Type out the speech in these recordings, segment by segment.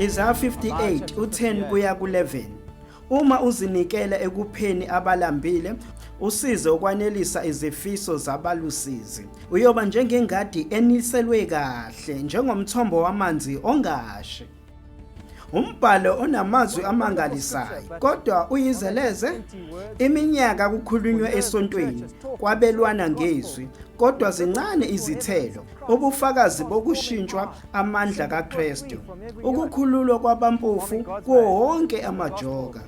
Isaiah 58 u10 kuya ku11. Uma uzinikela ekupheni abalambile, usize ukwanelisa izifiso zabalusizi, uyoba njengengadi eniselwe kahle, njengomthombo wamanzi ongashi. Umbhalo onamazwi amangalisayo, kodwa uyizeleze. Iminyaka kukhulunywe esontweni, kwabelwana ngezwi, kodwa zincane izithelo. Ubufakazi bokushintshwa amandla kaKristu, ukukhululwa kwabampofu kuwo wonke amajoka.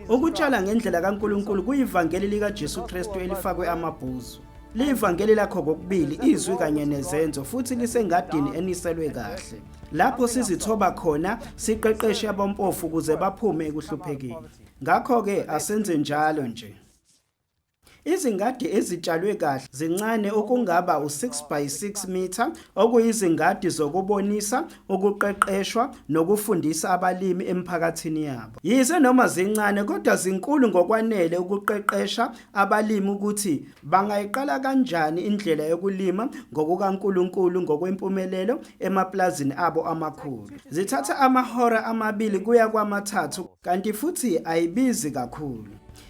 Ukutshala ngendlela kaNkulunkulu kuyivangeli likaJesu Kristu elifakwe amabhuzu. Livangeli lakho kokubili, izwi kanye nezenzo, futhi lisengadini eniselwe kahle. Lapho sizithoba khona siqeqeshe abampofu ukuze baphume ekuhluphekeni. Ngakho ke asenze njalo nje. Izingadi ezitshalwe kahle zincane okungaba u6 by 6 meter, okuyizingadi zokubonisa, ukuqeqeshwa nokufundisa abalimi emphakathini yabo. Yize noma zincane kodwa zinkulu ngokwanele ukuqeqesha abalimi ukuthi bangayiqala kanjani indlela yokulima ngokukaNkulunkulu ngokwempumelelo emaplazini abo amakhulu. Zithatha amahora 2 kuya kwa3 kanti futhi ayibizi kakhulu.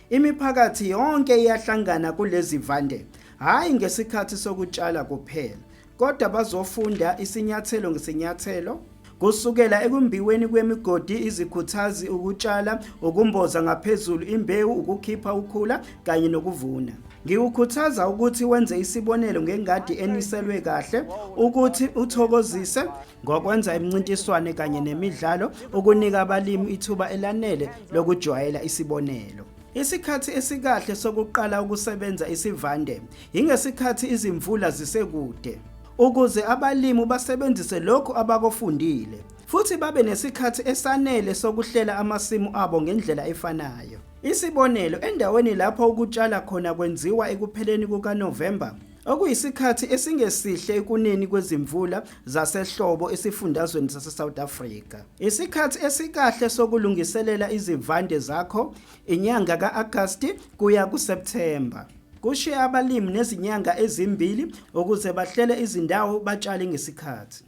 Imiphakathi yonke iyahlangana kulezi vande, hayi ngesikhathi sokutshala kuphela, kodwa bazofunda isinyathelo ngesinyathelo, kusukela ekumbiweni kwemigodi, izikhuthazi, ukutshala, ukumboza ngaphezulu imbewu, ukukhipha ukhula kanye nokuvuna. Ngikukhuthaza ukuthi wenze isibonelo ngengadi eniselwe kahle, ukuthi uthokozise ngokwenza imincintiswano kanye nemidlalo, ukunika abalimi ithuba elanele lokujwayela isibonelo. Isikhathi esikahle sokuqala ukusebenza isivande ingesikhathi izimvula zisekude, ukuze abalimi basebenzise lokho abakufundile futhi babe nesikhathi esanele sokuhlela amasimu abo ngendlela efanayo. Isibonelo, endaweni lapho ukutshala khona kwenziwa ekupheleni kukaNovemba, okuyisikhathi esingesihle ekuneni kwezimvula zasehlobo esifundazweni saseSouth Africa. Isikhathi esikahle sokulungiselela izivande zakho inyanga kaAgasti kuya kuSeptember. Kushiya abalimi nezinyanga ezimbili ukuze bahlele izindawo batshale ngesikhathi.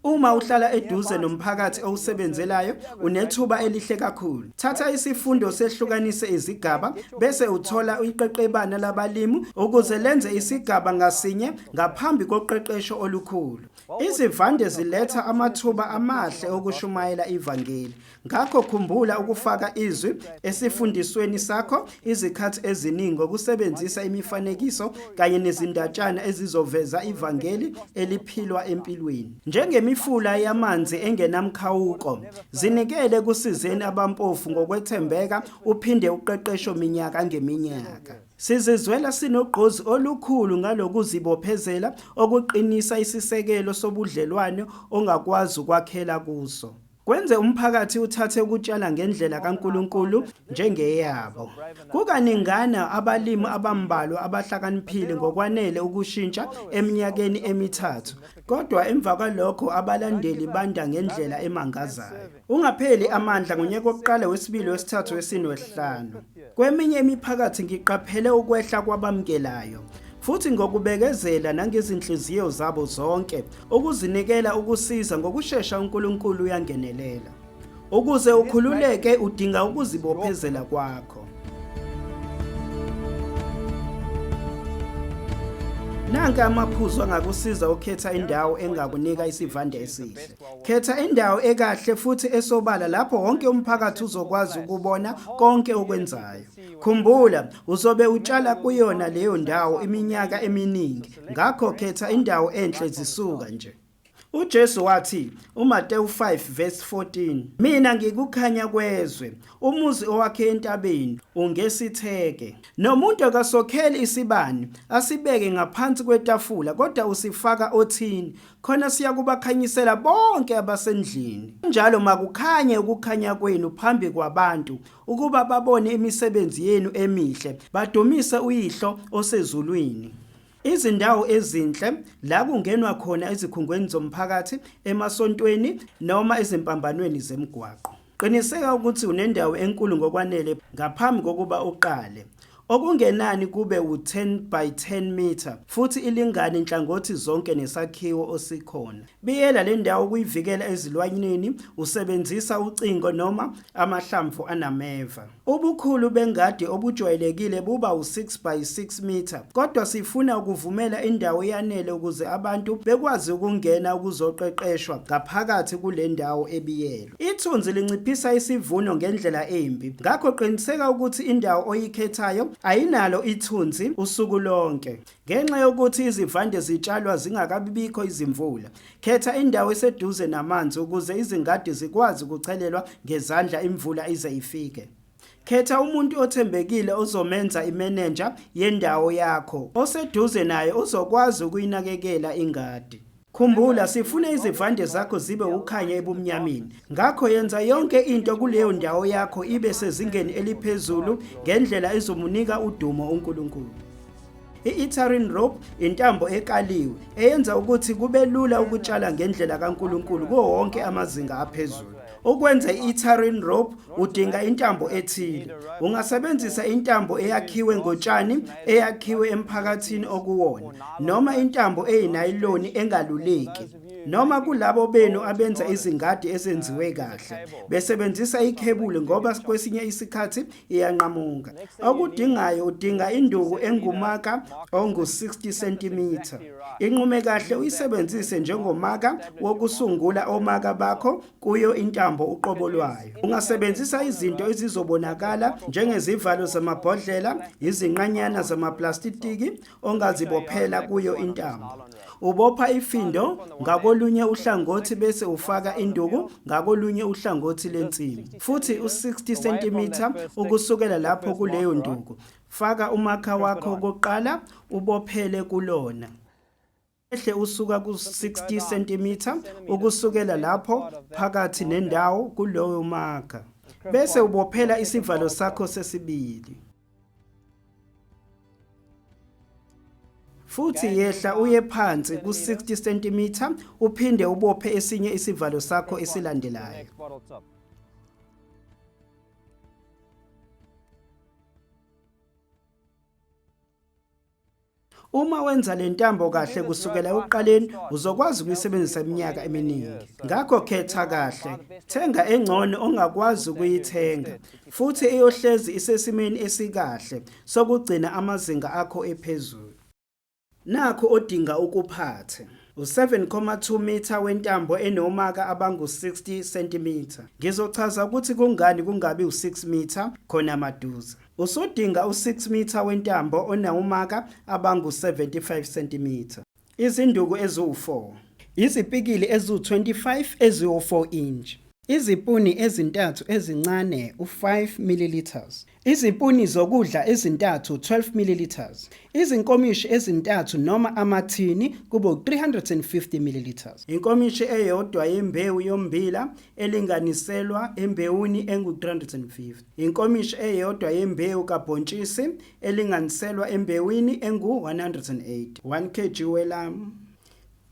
Uma uhlala eduze nomphakathi owusebenzelayo, unethuba elihle kakhulu. Thatha isifundo sehlukanise izigaba bese uthola iqeqebana labalimi ukuze lenze isigaba ngasinye ngaphambi koqeqesho olukhulu. Izivande ziletha amathuba amahle okushumayela ivangeli. Ngakho khumbula ukufaka izwi esifundisweni sakho izikhathi eziningi ngokusebenzisa imifanekiso kanye nezindatshana ezizoveza ivangeli eliphilwa empilweni. Njengemifula yamanzi engenamkhawuko, zinikele kusizeni abampofu ngokwethembeka uphinde uqeqesho minyaka ngeminyaka. Sizizwela sinogqozi olukhulu ngalokuzibophezela okuqinisa isisekelo sobudlelwano ongakwazi ukwakhela kuso. Kwenze umphakathi uthathe ukutshala ngendlela kaNkulunkulu njengeyabo. Kukaningana abalimi abambalwa abahlakaniphile ngokwanele ukushintsha eminyakeni emithathu, kodwa emva kwalokho abalandeli banda ngendlela emangazayo. Ungapheli amandla ngonyaka wokuqala, wesibili, wesithathu, wesine, wesihlanu. Kweminye imiphakathi ngiqaphele ukwehla kwabamkelayo, futhi ngokubekezela nangezinhliziyo zabo zonke, ukuzinikela ukusiza ngokusheshsha uNkulunkulu uyangenelela. Ukuze ukhululeke udinga ukuzibophezela kwakho. Nanka amaphuzu angakusiza ukhetha indawo engakunika isivande esihle. Khetha indawo ekahle futhi esobala lapho wonke umphakathi uzokwazi ukubona konke okwenzayo. Khumbula, uzobe utshala kuyona leyo ndawo iminyaka eminingi. Ngakho khetha indawo enhle zisuka nje. uJesu wathi, uMateyu 5 verse 14, mina ngikukhanya kwezwe, umuzi owakhe entabeni ungesitheke. Nomuntu akasokheli isibani asibeke ngaphansi kwetafula, kodwa usifaka othini, khona siyakubakhanyisela bonke abasendlini. Njalo makukhanye ukukhanya kwenu phambi kwabantu, ukuba babone imisebenzi yenu emihle, badumise uYihlo osezulwini. Izindawo ezinhle la kungenwa khona ezikhungweni zomphakathi, emasontweni noma ezimpambanweni zemigwaqo. Qiniseka ukuthi unendawo enkulu ngokwanele ngaphambi kokuba uqale. okungenani kube u10 by 10 meter futhi ilingane inhlangothi zonke nesakhiwo osikhona. Biyela le ndawo ukuyivikela ezilwanyaneni usebenzisa ucingo noma amahlamvu anameva. Ubukhulu bengadi obujwayelekile buba u6 by 6 meter, kodwa sifuna ukuvumela indawo eyanele ukuze abantu bekwazi ukungena ukuzoqeqeshwa ngaphakathi kule ndawo ebiyelwe. Ithunzi linciphisa isivuno ngendlela embi, ngakho qiniseka ukuthi indawo oyikhethayo ayinalo ithunzi usuku lonke. Ngenxa yokuthi izivande zitshalwa zingakabibikho izimvula, khetha indawo eseduze namanzi ukuze izingadi zikwazi ukuchelelwa ngezandla imvula ize ifike. Khetha umuntu othembekile ozomenza imeneja yendawo yakho, oseduze naye uzokwazi ukuyinakekela ingadi. Khumbula, sifuna izivande zakho zibe ukhanya ebumnyameni. Ngakho yenza yonke into kuleyo ndawo yakho ibe sezingeni eliphezulu ngendlela ezomunika udumo uNkulunkulu. I-Ethering rope intambo ekaliwe eyenza ukuthi kube lula ukutshala ngendlela kaNkulunkulu kuwo wonke amazinga aphezulu. Ukwenza i-Ethering rope udinga intambo ethile. Ungasebenzisa intambo eyakhiwe ngotshani eyakhiwe emphakathini okuwona, noma intambo eyinayiloni engaluleki, noma kulabo benu abenza izingadi ezenziwe kahle besebenzisa ikhebule ngoba kwesinye isikhathi iyanqamuka. Okudingayo udinga induku engumaka ongu-60 cm. Inqume kahle uyisebenzise njengomaka wokusungula omaka bakho kuyo intambo uqobo lwayo. Ungasebenzisa izinto ezizobonakala njengezivalo zamabhodlela, izinqanyana zamaplastiki ongazibophela kuyo intambo. Ubopha ifindo ngakolunye uhlangothi bese ufaka induku ngakolunye uhlangothi lensimbi, futhi u60 cm ukusukela lapho kuleyo nduku. Faka umakha wakho okokuqala ubophele kulona. Ehle usuka ku60 cm ukusukela lapho phakathi nendawo kuloyo makha. Bese ubophela isivalo sakho sesibili. Futhi yehla uye phansi ku60 cm uphinde ubophe esinye isivalo sakho esilandelayo. Uma wenza le ntambo kahle kusukela ekuqaleni uzokwazi ukuyisebenzisa iminyaka eminingi. Ngakho khetha kahle, thenga engcono ongakwazi ukuyithenga, futhi eyohlezi isesimeni esikahle sokugcina amazinga akho ephezulu. Nakho odinga ukuphathe u7.2 meter wentambo enomaka abangu60 cm. Ngizochaza ukuthi kungani kungabi u6 meter khona maduze. Usodinga u6 meter wentambo onawumaka abangu75 cm. Izinduku eziwu4, izipikili eziwu25 eziwu4 inch. Izipuni ezintathu ezincane u5 ml. Izipuni zokudla ezintathu 12 ml. Izinkomishi ezintathu noma amathini kube 350 ml. Inkomishi eyodwa yembewu yombila elinganiselwa embewuni engu350. Inkomishi eyodwa yembewu kabhontshisi elinganiselwa embewini engu180. 1 kg welamu,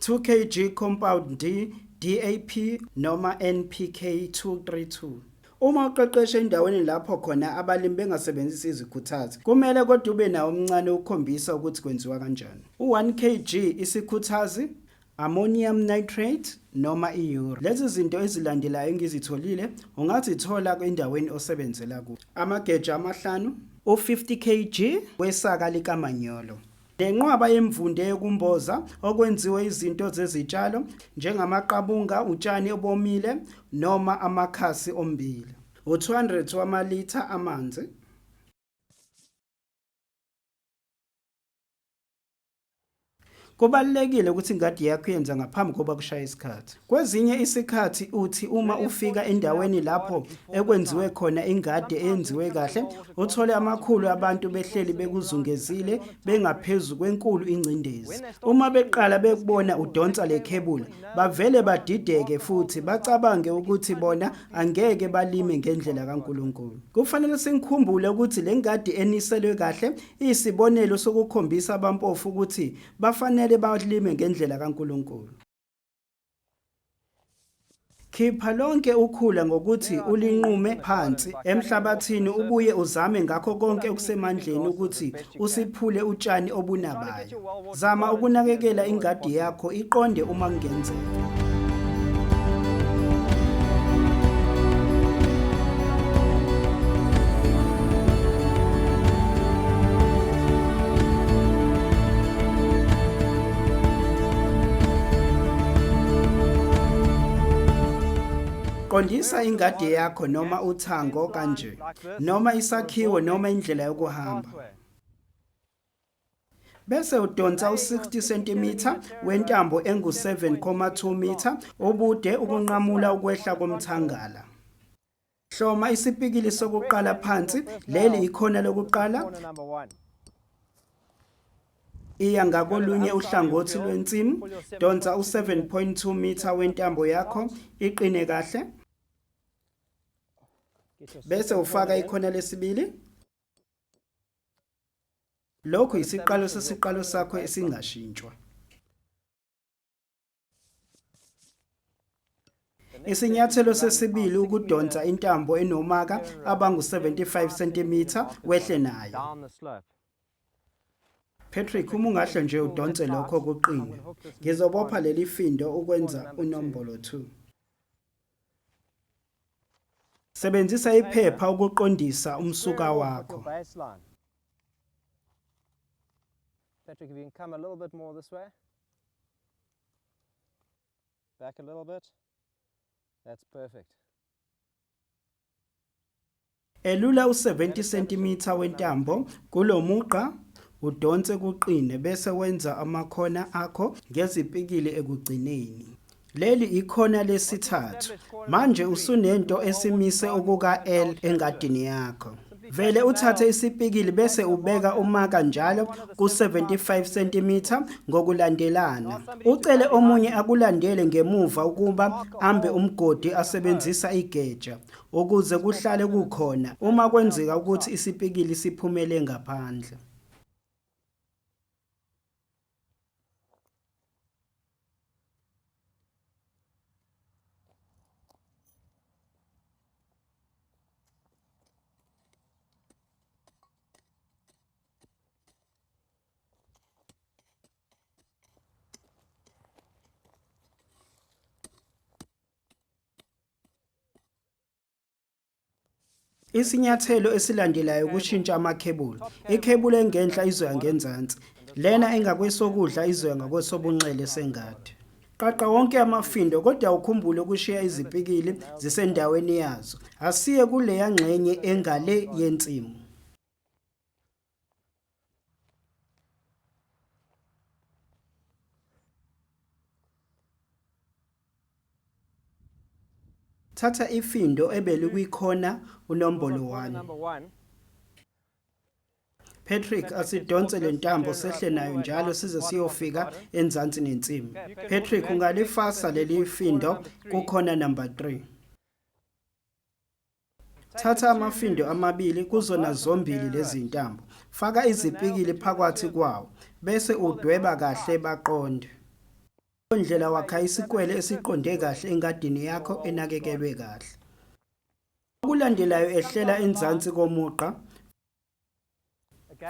2 kg compound D DAP noma NPK 232. Uma uqeqesha endaweni lapho khona abalimi bengasebenzisi izikhuthazi, kumele kodwa ube nawo omncane ukukhombisa ukuthi kwenziwa kanjani. U1 kg isikhuthazi, ammonium nitrate noma iure. Lezi zinto ezilandelayo engizitholile ungazithola endaweni osebenzela kuyo. Amageja amahlanu, u50 kg wesaka likamanyolo. Lenqwaba yemvunde yokumboza okwenziwe izinto zezitshalo njengamaqabunga, utshani obomile noma amakhasi ombili. U200 wamalitha amanzi. Kubalulekile ukuthi ingadi yakho yenza ngaphambi kokuba kushaya isikhathi. Kwezinye isikhathi uthi uma ufika endaweni lapho ekwenziwe khona ingadi eyenziwe kahle, uthole amakhulu abantu behleli bekuzungezile bengaphezulu kwenkulu ingcindezi. Uma beqala bekubona udonsa lekhebula, bavele badideke futhi bacabange ukuthi bona angeke balime ngendlela kaNkulunkulu. Kufanele sikhumbule ukuthi le ngadi eniselwe kahle isibonelo sokukhombisa abampofu ukuthi bafanele balime ngendlela kaNkulunkulu. Khipha lonke ukhula ngokuthi ulinqume phansi emhlabathini ubuye uzame ngakho konke okusemandleni ukuthi usiphule utshani obunabayo. Zama ukunakekela ingadi yakho iqonde uma kungenzeka. Qondisa ingadi yakho noma uthango kanje, noma isakhiwo noma indlela yokuhamba. Bese udonsa u-60 cm wentambo engu-7.2 m ubude ukunqamula ukwehla komthangala. Hloma isipikili sokuqala phansi, leli ikhona lokuqala. Iya ngakolunye uhlangothi lwensimu, donsa u-7.2 m wentambo yakho, iqine kahle. Bese ufaka ikhona lesibili. Lokhu isiqalo sesiqalo sakho esingashintshwa. Isinyathelo sesibili ukudonsa intambo enomaka abangu-75 cm wehle nayo. Patrick, uma ungahle nje udonse lokho kuqine. Ngizobopha leli findo ukwenza unombolo 2. Sebenzisa iphepha ukuqondisa umsuka wakho. Patrick, if you can come a little bit more this way. Back a little bit. That's perfect. Elula u-70 cm wentambo kulomuqa, udonse kuqine bese wenza amakhona akho ngezipikili ekugcineni. Leli ikhona lesithathu. Manje usunento esimise ukuka L engadini yakho. Vele uthathe isipikili bese ubeka umaka njalo ku-75 cm ngokulandelana. Ucele omunye akulandele ngemuva ukuba ambe umgodi asebenzisa igeja ukuze kuhlale kukhona uma kwenzeka ukuthi isipikili siphumele ngaphandle. Isinyathelo esilandelayo ukushintsha amakhebula. Ikhebula engenhla izoya ngenzansi. Lena engakwesokudla izoya ngakwesobunxele sengadi. Qaqa wonke amafindo kodwa ukhumbule ukushiya izipikili zisendaweni yazo. Asiye kuleya ngxenye engale yensimu. Thatha ifindo ebelikwikhona unombolo 1. Patrick, asidonse le ntambo sehle nayo njalo size siyofika enzansi nensimu. Patrick, ungalifasa leli findo kukhona number 3. Thatha amafindo amabili kuzona zombili lezi ntambo. Faka izipikili phakathi kwawo bese udweba kahle baqonde. Indlela wakha isikwele esiqonde kahle engadini yakho enakekelwe kahle. Okulandelayo ehlela enzansi komuqa.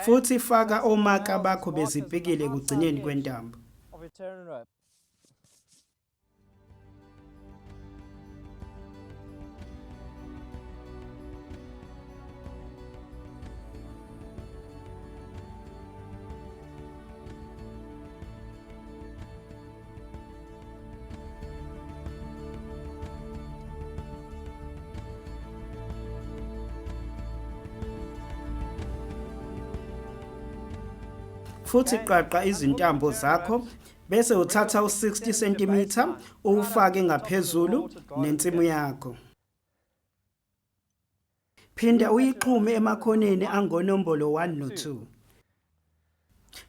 Futhi faka omaka bakho bezipikile ekugcineni kwentambo. Futhi qaqa izintambo zakho bese uthatha u-60 cm ufake ngaphezulu nensimu yakho. Phinda uyixhume emakhoneni angonombolo 1 no-2.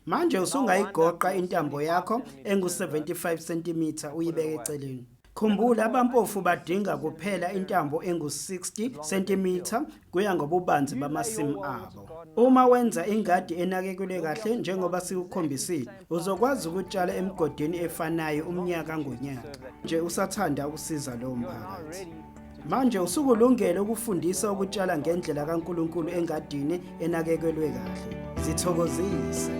Manje usungayigoqa intambo yakho engu-75 cm uyibeke eceleni. Khumbula abampofu badinga kuphela intambo engu-60 cm kuya ngobubanzi bamasimu abo. Uma wenza ingadi enakekelwe kahle njengoba sikukhombisile, uzokwazi ukutshala emigodini efanayo umnyaka ngonyaka. Nje usathanda ukusiza lowo mphakathi. Manje usukulungele ukufundisa ukutshala ngendlela kaNkulunkulu engadini enakekelwe kahle. Zithokozise.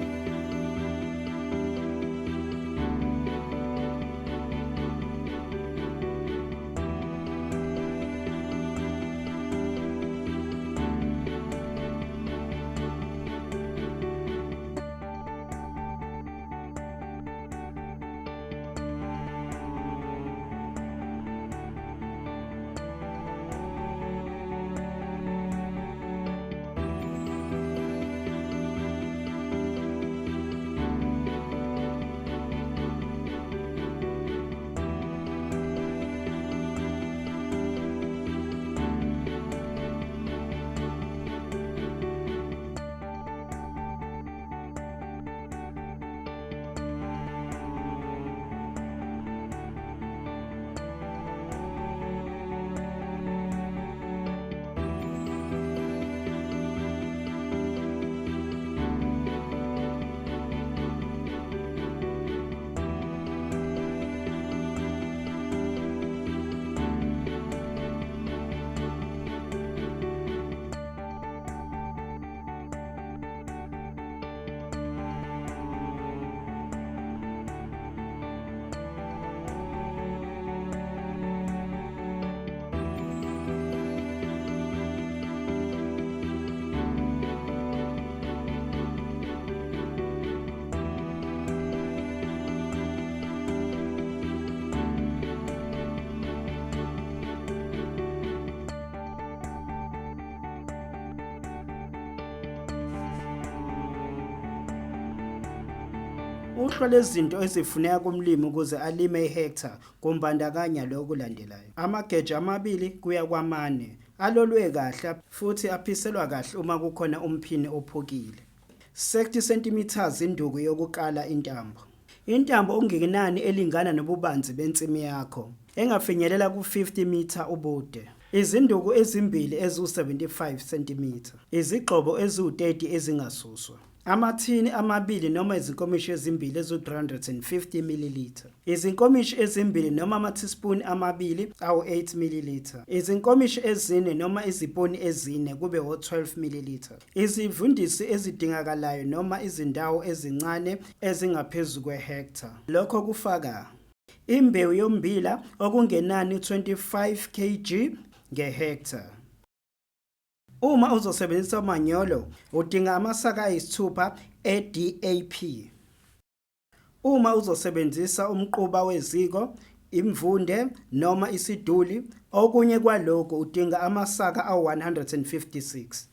Uhlo lezinto ezifuneka kumlimi ukuze alime ihectare kumbandakanya lokhu kulandelayo. Amageja amabili kuya kwama4 alolwe kahle futhi aphiselwa kahle uma kukhona umphini ophukile. 60 cm induku yokukala intambo. Intambo okungenani elingana nobubanzi bensimi yakho, engafinyelela ku50 m ubude. Izinduku ezimbili ezu75 cm. Izigxobo ezu30 ezingasuswa. Amathini amabili noma izinkomishi ezimbili ezu350 ml. Izinkomishi ezimbili noma amathispuni amabili awu8 ml. Izinkomishi ezine noma izipuni ezine kube o12 ml. Izivundisi ezidingakalayo noma izindawo ezincane ezingaphezu kwehectare. Lokho kufaka imbewu yommbila okungenani 25 kg ngehectare. Uma uzosebenzisa umanyolo, udinga amasaka ayisithupha e-DAP. Uma uzosebenzisa umquba weziko, imvunde noma isiduli, okunye kwalokho udinga amasaka awu156.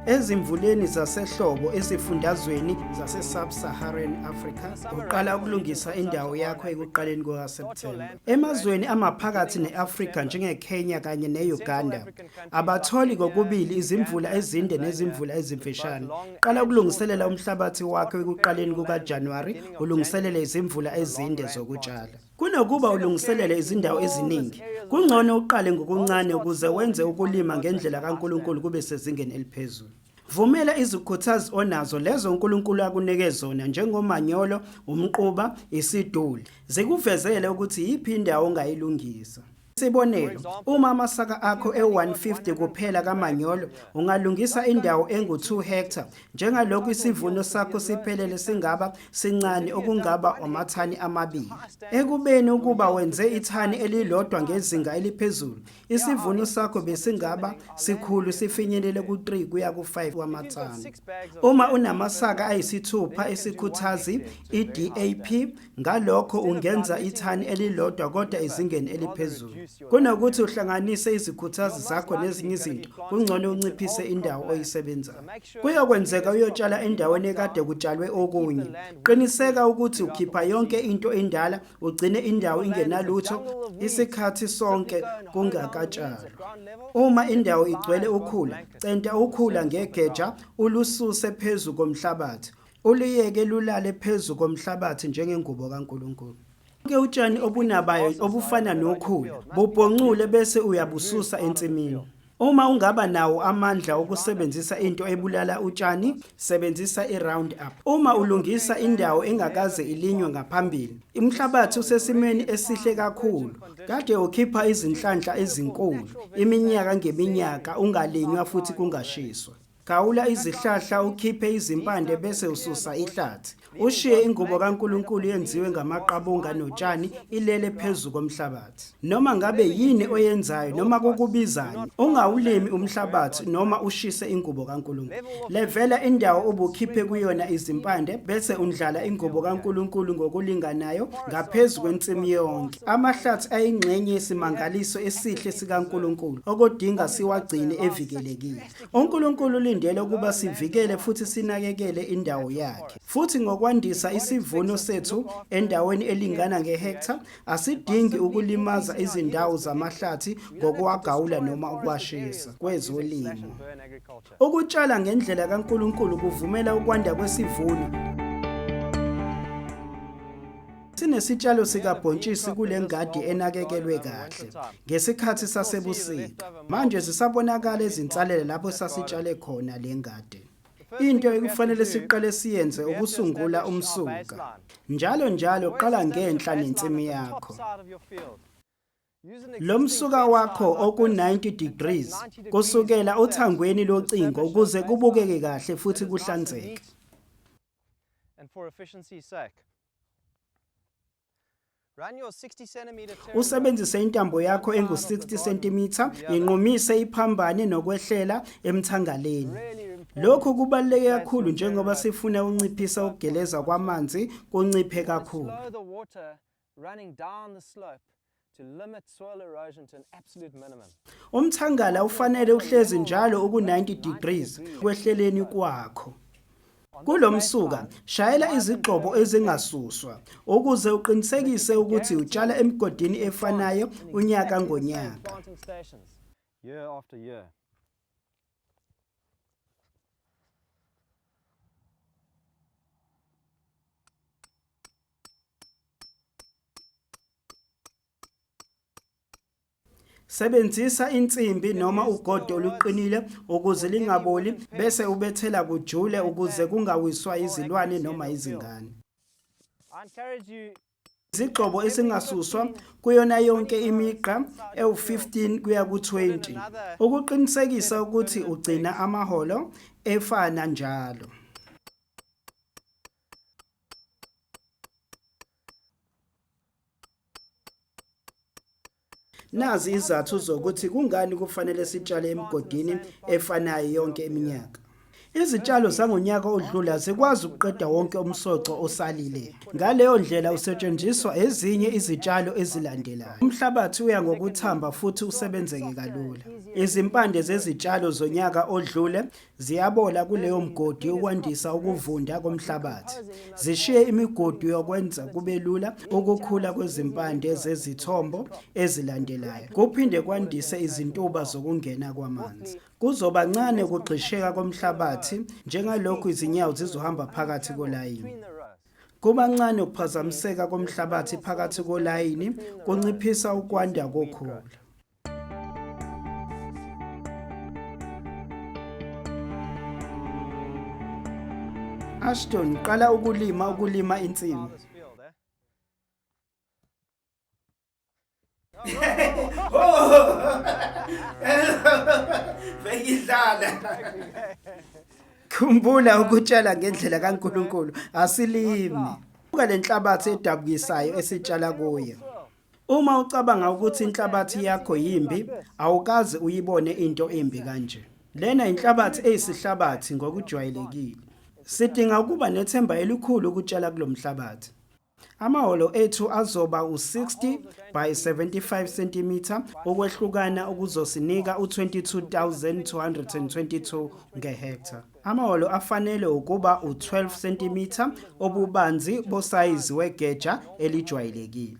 Ezimvuleni zasehlobo ezifundazweni zase-Sub-Saharan Africa, uqala ukulungisa indawo yakho ekuqaleni kukaSepthemba. Emazweni amaphakathi ne-Afrika njengeKenya kanye ne-Uganda, abatholi kokubili izimvula ezinde nezimvula ezimfishane. Qala ukulungiselela umhlabathi wakho ekuqaleni kukaJanuwari, ulungiselele izimvula ezinde zokutshala. Kunokuba ulungiselele izindawo eziningi, kungcono uqale ngokuncane ukuze wenze ukulima ngendlela kaNkulunkulu kube sezingeni eliphezulu. Vumela izikhuthazi onazo lezo uNkulunkulu akunike zona njengomanyolo, umquba, isiduli. Zikuvezele ukuthi yiphi indawo ongayilungisa. Isibonelo, uma amasaka akho e150 kuphela kamanyolo, ungalungisa indawo engu2 hectare, njengalokhu isivuno sakho siphelele singaba sincane okungaba amathani amabili. Ekubeni ukuba wenze ithani elilodwa ngezinga eliphezulu, isivuno sakho besingaba sikhulu sifinyelele ku3 kuya ku5 wamathani. Uma unamasaka ayisithupha esikhuthazi iDAP, ngalokho ungenza ithani elilodwa kodwa ezingeni eliphezulu. Kunokuthi uhlanganise izikhuthazi zakho nezinye izinto, kungcono unciphise indawo oyisebenzayo. Kuyokwenzeka uyotshala endaweni ekade kutshalwe okunye. Qiniseka ukuthi ukhipha yonke into endala, ugcine indawo ingenalutho isikhathi sonke kungakatshalwa. Uma indawo igcwele ukhula, centa ukhula ngegeja ulususe phezu komhlabathi. Uliyeke lulale phezu komhlabathi njengengubo kaNkulunkulu. Ke utshani obunabayo obufana nokhula bubhoncule bese uyabususa ensimini. Uma ungaba nawo amandla okusebenzisa into ebulala utshani, sebenzisa i-roundup. Uma ulungisa indawo engakaze ilinywe ngaphambili, umhlabathi usesimeni esihle kakhulu, kade ukhipha izinhlanhla ezinkulu, iminyaka ngeminyaka ungalinywa futhi kungashiswa. Gawula izihlahla ukhiphe izimpande bese ususa ihlathi. Ushiye ingubo kaNkulunkulu yenziwe ngamaqabunga notshani ilele phezulu komhlabathi. Noma ngabe yini oyenzayo noma kokubizana, ungawulimi umhlabathi noma ushise ingubo kaNkulunkulu. Levela indawo obukhiphe kuyona izimpande bese undlala ingubo kaNkulunkulu ngokulinganayo ngaphezulu kwensimu yonke. Amahlathi ayingxenye yesimangaliso esihle sikaNkulunkulu okodinga siwagcine evikelekile. uNkulunkulu ulindele ukuba sivikele futhi sinakekele indawo yakhe. Futhi ngokwandisa isivuno sethu endaweni elingana ngehektha, asidingi ukulimaza izindawo zamahlathi ngokuwagawula noma ukwashisa kwezolimo. Ukutshala ngendlela kaNkulunkulu kuvumela ukwanda kwesivuno. Sinesitshalo sikabhontshisi kule ngadi enakekelwe kahle ngesikhathi sasebusika. Manje zisabonakala izinsalela lapho sasitshale khona le ngadi. Into ekufanele siqale siyenze ukusungula umsuka. Njalo qala ngenhla nensimu yakho. Lo msuka wakho oku-90 degrees kusukela othangweni locingo ukuze kubukeke kahle futhi kuhlanzeke. Usebenzise intambo yakho engu-60 cm, inqumise iphambane nokwehlela emthangaleni. Lokhu kubaluleke kakhulu njengoba sifuna unciphisa ukugeleza kwamanzi kunciphe kakhulu. Umthangala ufanele uhlezi njalo uku-90 degrees kwehleleni kwakho. Kulomsuka, shayela izigxobo ezingasuswa ukuze uqinisekise ukuthi utshala emigodini efanayo unyaka ngonyaka. Sebenzisa insimbi noma ugodo oluqinile ukuze lingaboli bese ubethela kujule ukuze kungawiswa izilwane noma izingane. Izigxobo esingasuswa kuyona yonke imigqa ewu-15 kuya ku-20 ukuqinisekisa ukuthi ugcina amaholo efana njalo. Nazi izathu zokuthi kungani kufanele sitshale emigodini efanayo yonke iminyaka. Izitshalo zangonyaka odlula zikwazi ukuqeda wonke umsoco osalile. Ngaleyo ndlela usetshenziswa ezinye izitshalo ezilandelayo. Umhlabathi uya ngokuthamba futhi usebenzeke kalula. Izimpande zezitshalo zonyaka odlule ziyabola kuleyo mgodi ukwandisa ukuvunda komhlabathi. Zishiye imigodi yokwenza kube lula ukukhula kwezimpande zezithombo ezilandelayo. Kuphinde kwandise izintuba zokungena kwamanzi. Kuzoba ncane ukugxisheka komhlabathi njengalokhu izinyawo zizohamba phakathi kolayini. Kuba ncane ukuphazamiseka komhlabathi phakathi kolayini kunciphisa ukwanda kokhula. Ashton, qala ukulima insimu. Khumbula ukutshala ngendlela kaNkulunkulu, asilimi. Buka lenhlabathi edabukisayo esitshala kuyo. Uma ucabanga ukuthi inhlabathi yakho yimbi, awukaze uyibone into embi kanje. Lena inhlabathi eyisihlabathi ngokujwayelekile. Sidinga ukuba nethemba elikhulu ukutshala kulomhlabathi. Amaholo ethu azoba u-60 by 75 cm ukwehlukana okuzosinika u-22,222 ngehektha. Amaholo afanele ukuba u-12 cm obubanzi bosayizi wegeja elijwayelekile.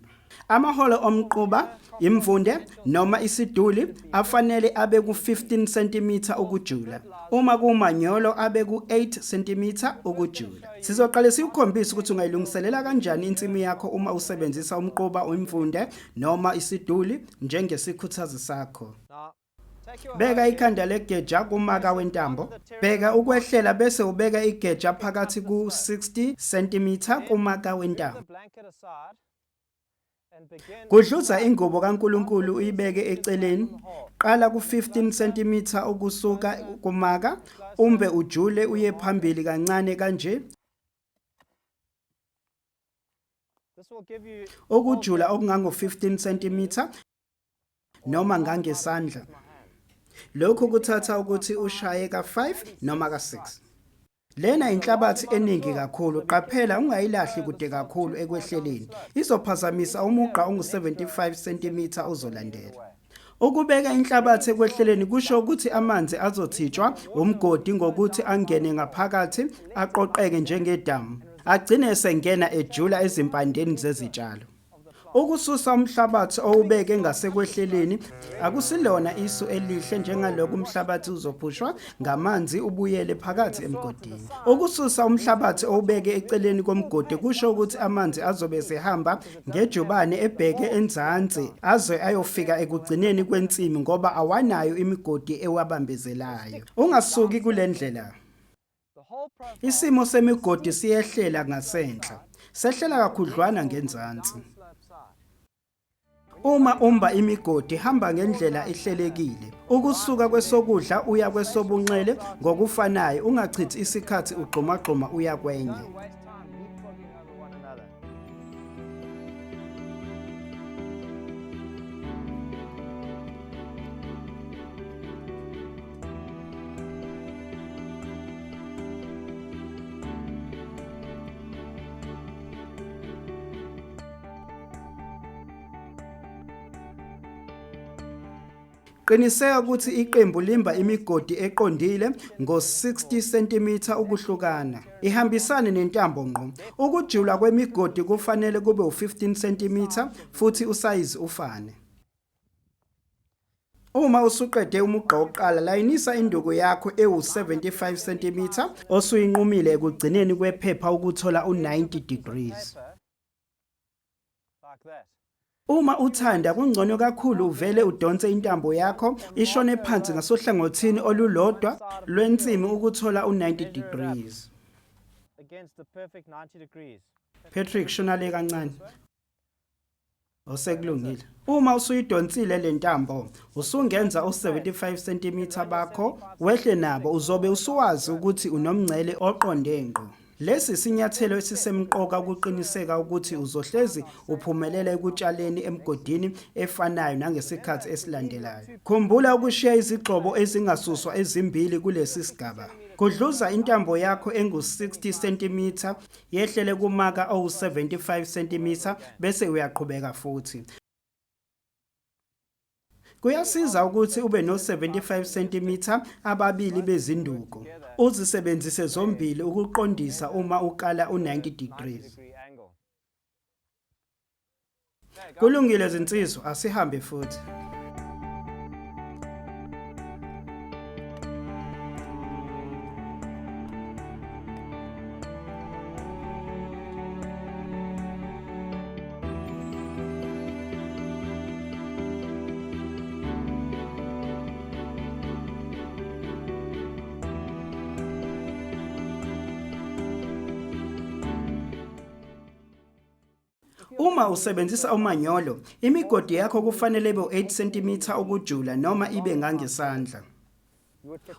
Amaholo omquba, imvunde noma isiduli afanele abe ku15 cm ukujula. Uma kumanyolo abe ku8 cm ukujula. Sizoqala sikukhombisa ukuthi ungayilungiselela kanjani insimi yakho uma usebenzisa umquba, imvunde noma isiduli njengesikhuthazi sakho. Beka ikhanda legeja kumaka wentambo. Beka ukwehlela bese ubeka igeja phakathi ku60 cm kumaka wentambo. Kudluza ingubo kaNkulunkulu uyibeke eceleni. Qala ku15 cm ukusuka kumaka, umbe ujule uye phambili kancane kanje. Ukujula okungango15 cm noma ngangesandla. Lokhu kuthatha ukuthi ushaye ka5 noma ka6. Lena inhlabathi eningi kakhulu, qaphela ungayilahli kude kakhulu ekwehleleni. Izophazamisa umugqa ongu75 cm ozolandela. Ukubeka inhlabathi ekwehleleni kusho ukuthi amanzi azothitshwa umgodi ngokuthi angene ngaphakathi aqoqeke njengedamu. Agcine esengena ejula ezimpandeni zezitshalo. Ukususa umhlabathi owubeke ngasekwehleleni akusilona isu elihle njengalokho umhlabathi uzophushwa ngamanzi ubuyele phakathi emgodini. Ukususa umhlabathi owubeke eceleni komgodi kusho ukuthi amanzi azobe sehamba ngejubane ebheke enzansi aze ayofika ekugcineni kwensimi ngoba awanayo imigodi ewabambezelayo. Ungasuki kule ndlela. Isimo semigodi siyehlela ngasenhla. Sehlela kakhudlwana ngenzansi. Uma umba imigodi hamba ngendlela ehlelekile. Ukusuka kwesokudla uya kwesobunxele ngokufanayo, ungachithi isikhathi ugxumagxuma uya kwenye. Qiniseka ukuthi iqembu limba imigodi eqondile ngo60 cm ukuhlukana. Ihambisane nentambo ngqo. Ukujula kwemigodi kufanele kube u15 cm futhi usize ufane. Uma usuqede umugqa oqala, layinisa induku yakho ewu75 cm osuyinqumile ekugcineni kwephepha ukuthola u90 degrees. Uma uthanda kungcono kakhulu uvele udonse intambo yakho ishone phansi ngasohlangothini olulodwa lwensimi ukuthola u90 degrees. Against the perfect 90 degrees. Patrick shonale kancane. Osekulungile. Uma usuyidonsile le ntambo, usungenza u75 cm bakho wehle nabo uzobe usuwazi ukuthi unomngcele oqonde ngqo. Lesi sinyathelo esisemqoka ukuqiniseka ukuthi uzohlezi uphumelela ekutshaleni emgodini efanayo nangesikhathi esilandelayo. Khumbula ukushiya izigxobo ezingasuswa ezimbili kulesi sigaba. Kudluza intambo yakho engu60 cm yehlele kumaka owu75 cm bese uyaqhubeka futhi. Kuyasiza ukuthi ube no75 cm ababili bezinduku. Uzisebenzise zombili ukuqondisa uma uqala u90 degrees. Kulungile zinsizwa, asihambe futhi. Uma usebenzisa umanyolo, imigodi yakho kufanele ibe u8 cm ukujula noma ibe ngangesandla.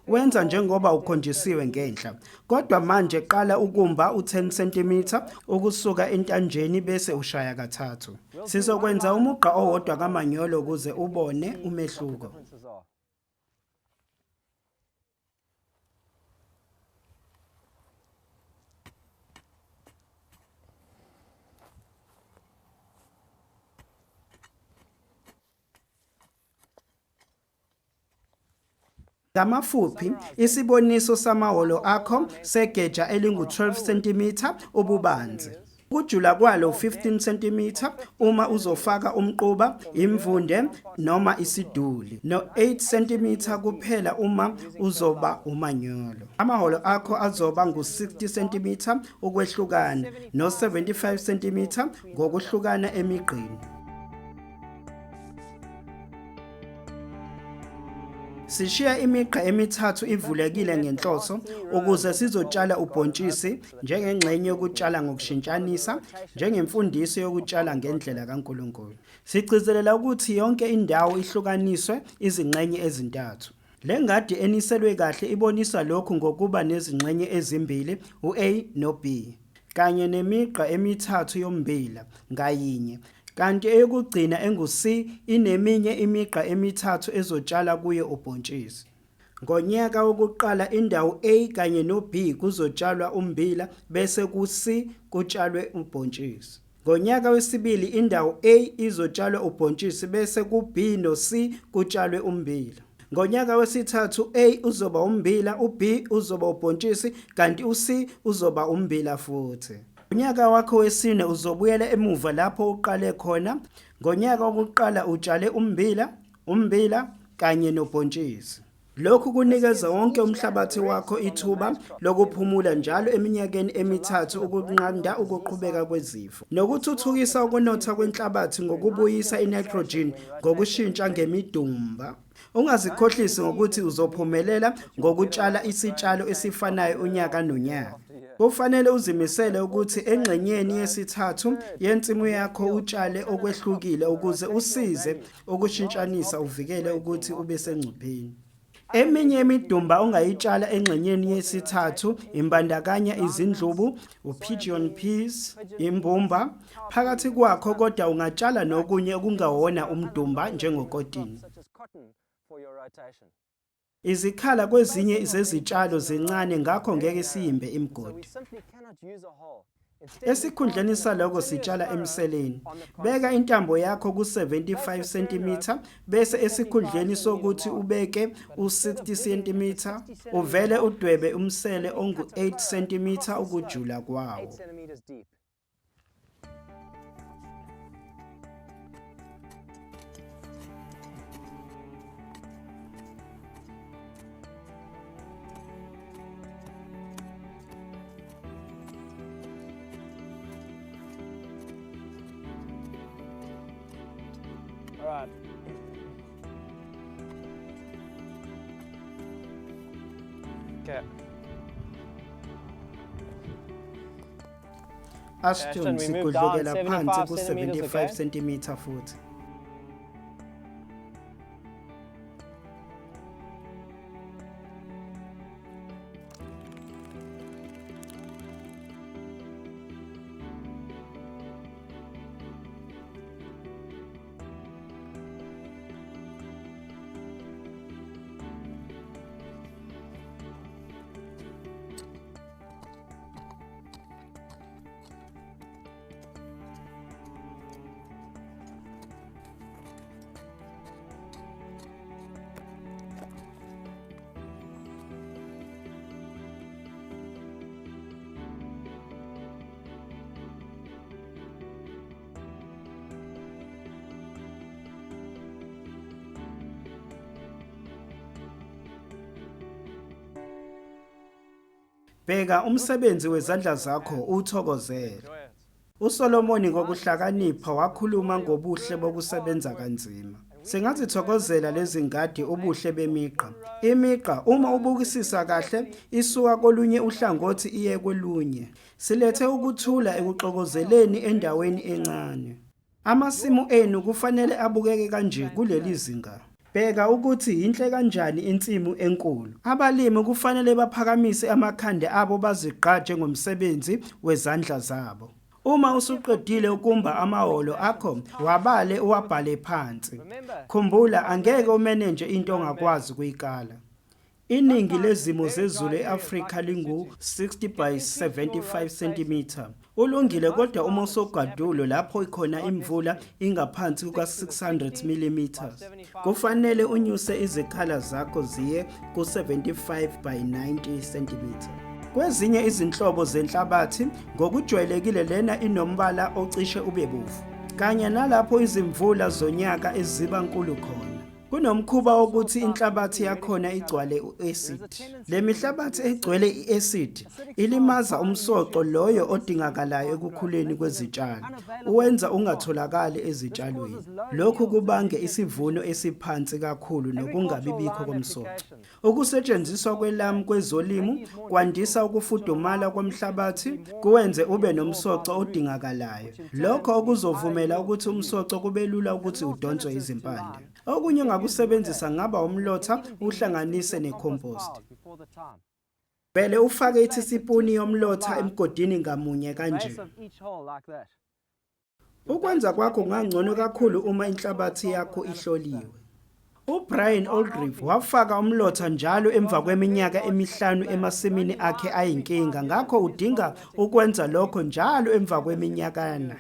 Wenza njengoba ukhonjisiwe ngenhla. Kodwa manje qala ukumba u10 cm ukusuka entanjeni bese ushaya kathathu. Sizokwenza umugqa owodwa kamanyolo ukuze ubone umehluko. Ngamafuphi, isiboniso samaholo akho segeja elingu12 cm ububanzi. Ukujula kwalo 15 cm uma uzofaka umquba, imvunde noma isiduli. No 8 cm kuphela uma uzoba umanyolo. Amaholo akho azoba ngu60 cm ukwehlukana no 75 cm ngokuhlukana emigqeni. Sishiya imigqa emithathu ivulekile ngenhloso ukuze sizotshala ubhontshisi njengengxenye yokutshala ngokushintshanisa njengemfundiso yokutshala ngendlela kaNkulunkulu. Sigcizelela ukuthi yonke indawo ihlukaniswe izingxenye ezintathu. Le ngadi eniselwe kahle ibonisa lokhu ngokuba nezingxenye ezimbili, uA no B, kanye nemigqa emithathu yombila ngayinye. Kanti eyokugcina engu-C ineminye imigqa emithathu ezotshala kuyo ubhontshisi. Ngonyaka wokuqala indawo A kanye no B kuzotshalwa umbila bese ku-C kutshalwe ubhontshisi. Ngonyaka wesibili indawo A izotshalwa ubhontshisi bese ku-B no C kutshalwe umbila. Ngonyaka wesithathu A uzoba umbila, u-B uzoba ubhontshisi kanti u-C uzoba umbila futhi. Ngonyaka wakho wesine uzobuyela emuva lapho uqale khona. Ngonyaka wokuqala utshale umbila kanye nobhontshisi. Lokhu kunikeza wonke umhlabathi wakho ithuba lokuphumula njalo eminyakeni emithathu ukunqanda ukuqhubeka kwezifo. Nokuthuthukisa ukunotha kwenhlabathi ngokubuyisa initrogen ngokushintsha ngemidumba. Ungazikhohlisi ngokuthi uzophumelela ngokutshala isitshalo esifanayo unyaka nonyaka. Kufanele uzimisele ukuthi engxenyeni yesithathu yensimu yakho utshale okwehlukile ukuze usize ukushintshanisa uvikele ukuthi ube sengcupheni. Eminye imidumba ongayitshala engxenyeni yesithathu imbandakanya izindlubu, pigeon peas, imbumba. Phakathi kwakho kodwa ungatshala nokunye okungawona umdumba njengokotini. Izikhala kwezinye zezitshalo zincane ngakho ngeke siyimbe imigodi. Esikhundleni saloko sitshala emseleni. Beka intambo yakho ku75 cm bese esikhundleni sokuthi ubeke u60 cm uvele udwebe umsele ongu8 cm ukujula kwawo. Alright. Okay. Ashton sikudlukela phansi ku75 cm futhi. Bheka umsebenzi wezandla zakho uthokozele. uSolomoni ngokuhlakanipha wakhuluma ngobuhle bokusebenza kanzima. Singazithokozela lezi ngadi ubuhle bemigqa. Imigqa uma ubukisisa kahle isuka kolunye uhlangothi iye kolunye. Silethe ukuthula ekuxokozeleni endaweni encane. Amasimu enu kufanele abukeke kanje kuleli zinga. Bheka ukuthi inhle kanjani insimu enkulu. Abalimi kufanele baphakamise amakhanda abo bazigqaje ngomsebenzi wezandla zabo. Uma usuqedile ukumba amaholo akho, wabale uwabhale phansi. Khumbula angeke umanage into ongakwazi ukuyikala. Iningi lezimo zezulu eAfrika lingu-60 by 75 cm. Ulungile kodwa uma usogadulo lapho ikhona imvula ingaphansi kuka-600 mm. Kufanele unyuse izikhala zakho ziye ku-75 by 90 cm. Kwezinye izinhlobo zenhlabathi ngokujwayelekile lena inombala ocishe ube bovu, kanye nalapho izimvula zonyaka eziba nkulu khona. Kunomkhuba wokuthi inhlabathi yakhona igcwale u-acid. Le mihlabathi egcwele i-acid ilimaza umsoco loyo odingakalayo ekukhuleni kwezitshalo, uwenza ungatholakali ezitshalweni. Lokhu kubange isivuno esiphansi kakhulu nokungabibikho komsoco. Ukusetshenziswa kwelamu kwezolimo kwandisa ukufudumala komhlabathi, kuwenze ube nomsoco odingakalayo. Lokho okuzovumela ukuthi umsoco kube lula ukuthi udonswe izimpande. Okunye ngakusebenzisa ngaba umlotha uhlanganise necompost. Vele ufake ithisipuni yomlotha emgodini ngamunye kanje. Ukwenza kwakho kungangcono kakhulu uma inhlabathi yakho ihloliwe. UBrian Aldridge wafaka umlotha njalo emva kweminyaka emihlanu emasimini akhe ayinkinga, ngakho udinga ukwenza lokho njalo emva kweminyakana.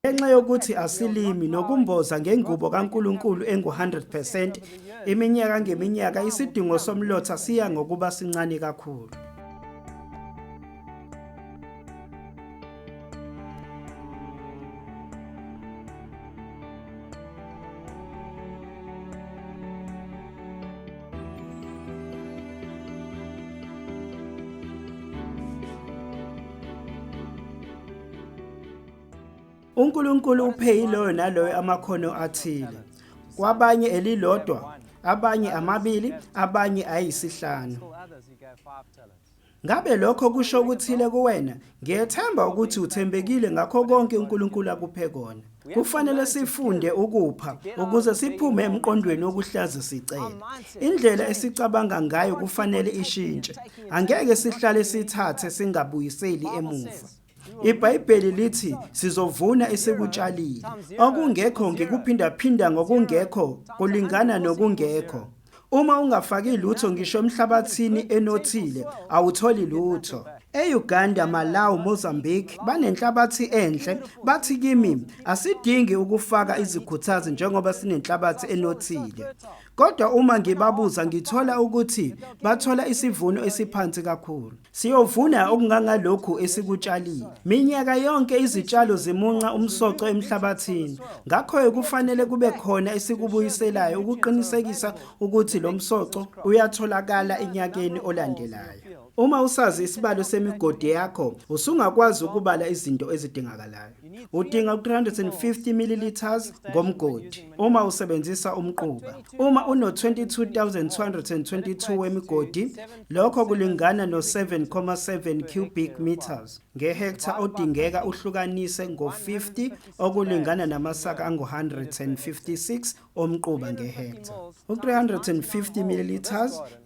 Ngenxa yokuthi asilimi nokumboza ngengubo kaNkulunkulu engu-100%, iminyaka ngeminyaka isidingo somlotha siya ngokuba sincane kakhulu. uNkulunkulu uphe iloyo naloyo amakhono athile. Kwabanye elilodwa, abanye amabili, abanye ayisihlanu. Ngabe lokho kusho ukuthile kuwena? Ngiyethemba ukuthi uthembekile ngakho konke uNkulunkulu akuphe kona. Kufanele sifunde ukupha ukuze siphume emqondweni wokuhlaza sicela. Indlela esicabanga ngayo kufanele ishintshe. Angeke sihlale sithathe singabuyiseli emuva. iBhayibheli lithi sizovuna esikutshalile. Okungekho ngikuphindaphinda ngokungekho kulingana nokungekho. Uma ungafaki lutho ngisho emhlabathini enothile, awutholi lutho. EUganda, Malawi, Mozambique banenhlabathi enhle. Bathi kimi, asidingi ukufaka izikhuthazi njengoba sinenhlabathi enothile. Kodwa uma ngibabuza ngithola ukuthi bathola isivuno esiphansi kakhulu. Siyovuna okungangalokhu esikutshalile. Minyaka yonke izitshalo zimunca umsoco emhlabathini. Ngakho kufanele kube khona esikubuyiselayo ukuqinisekisa ukuthi lo msoco uyatholakala enyakeni olandelayo. Uma usazi isibalo semigodi yakho, usungakwazi ukubala izinto ezidingakalayo. Udinga 350 ml ngomgodi uma usebenzisa umquba. Uma uno-22,222 wemigodi, lokho kulingana no-7,7 cubic meters ngehektha odingeka uhlukanise ngo-50 okulingana namasaka angu-156 omquba ngehektha. U-350 ml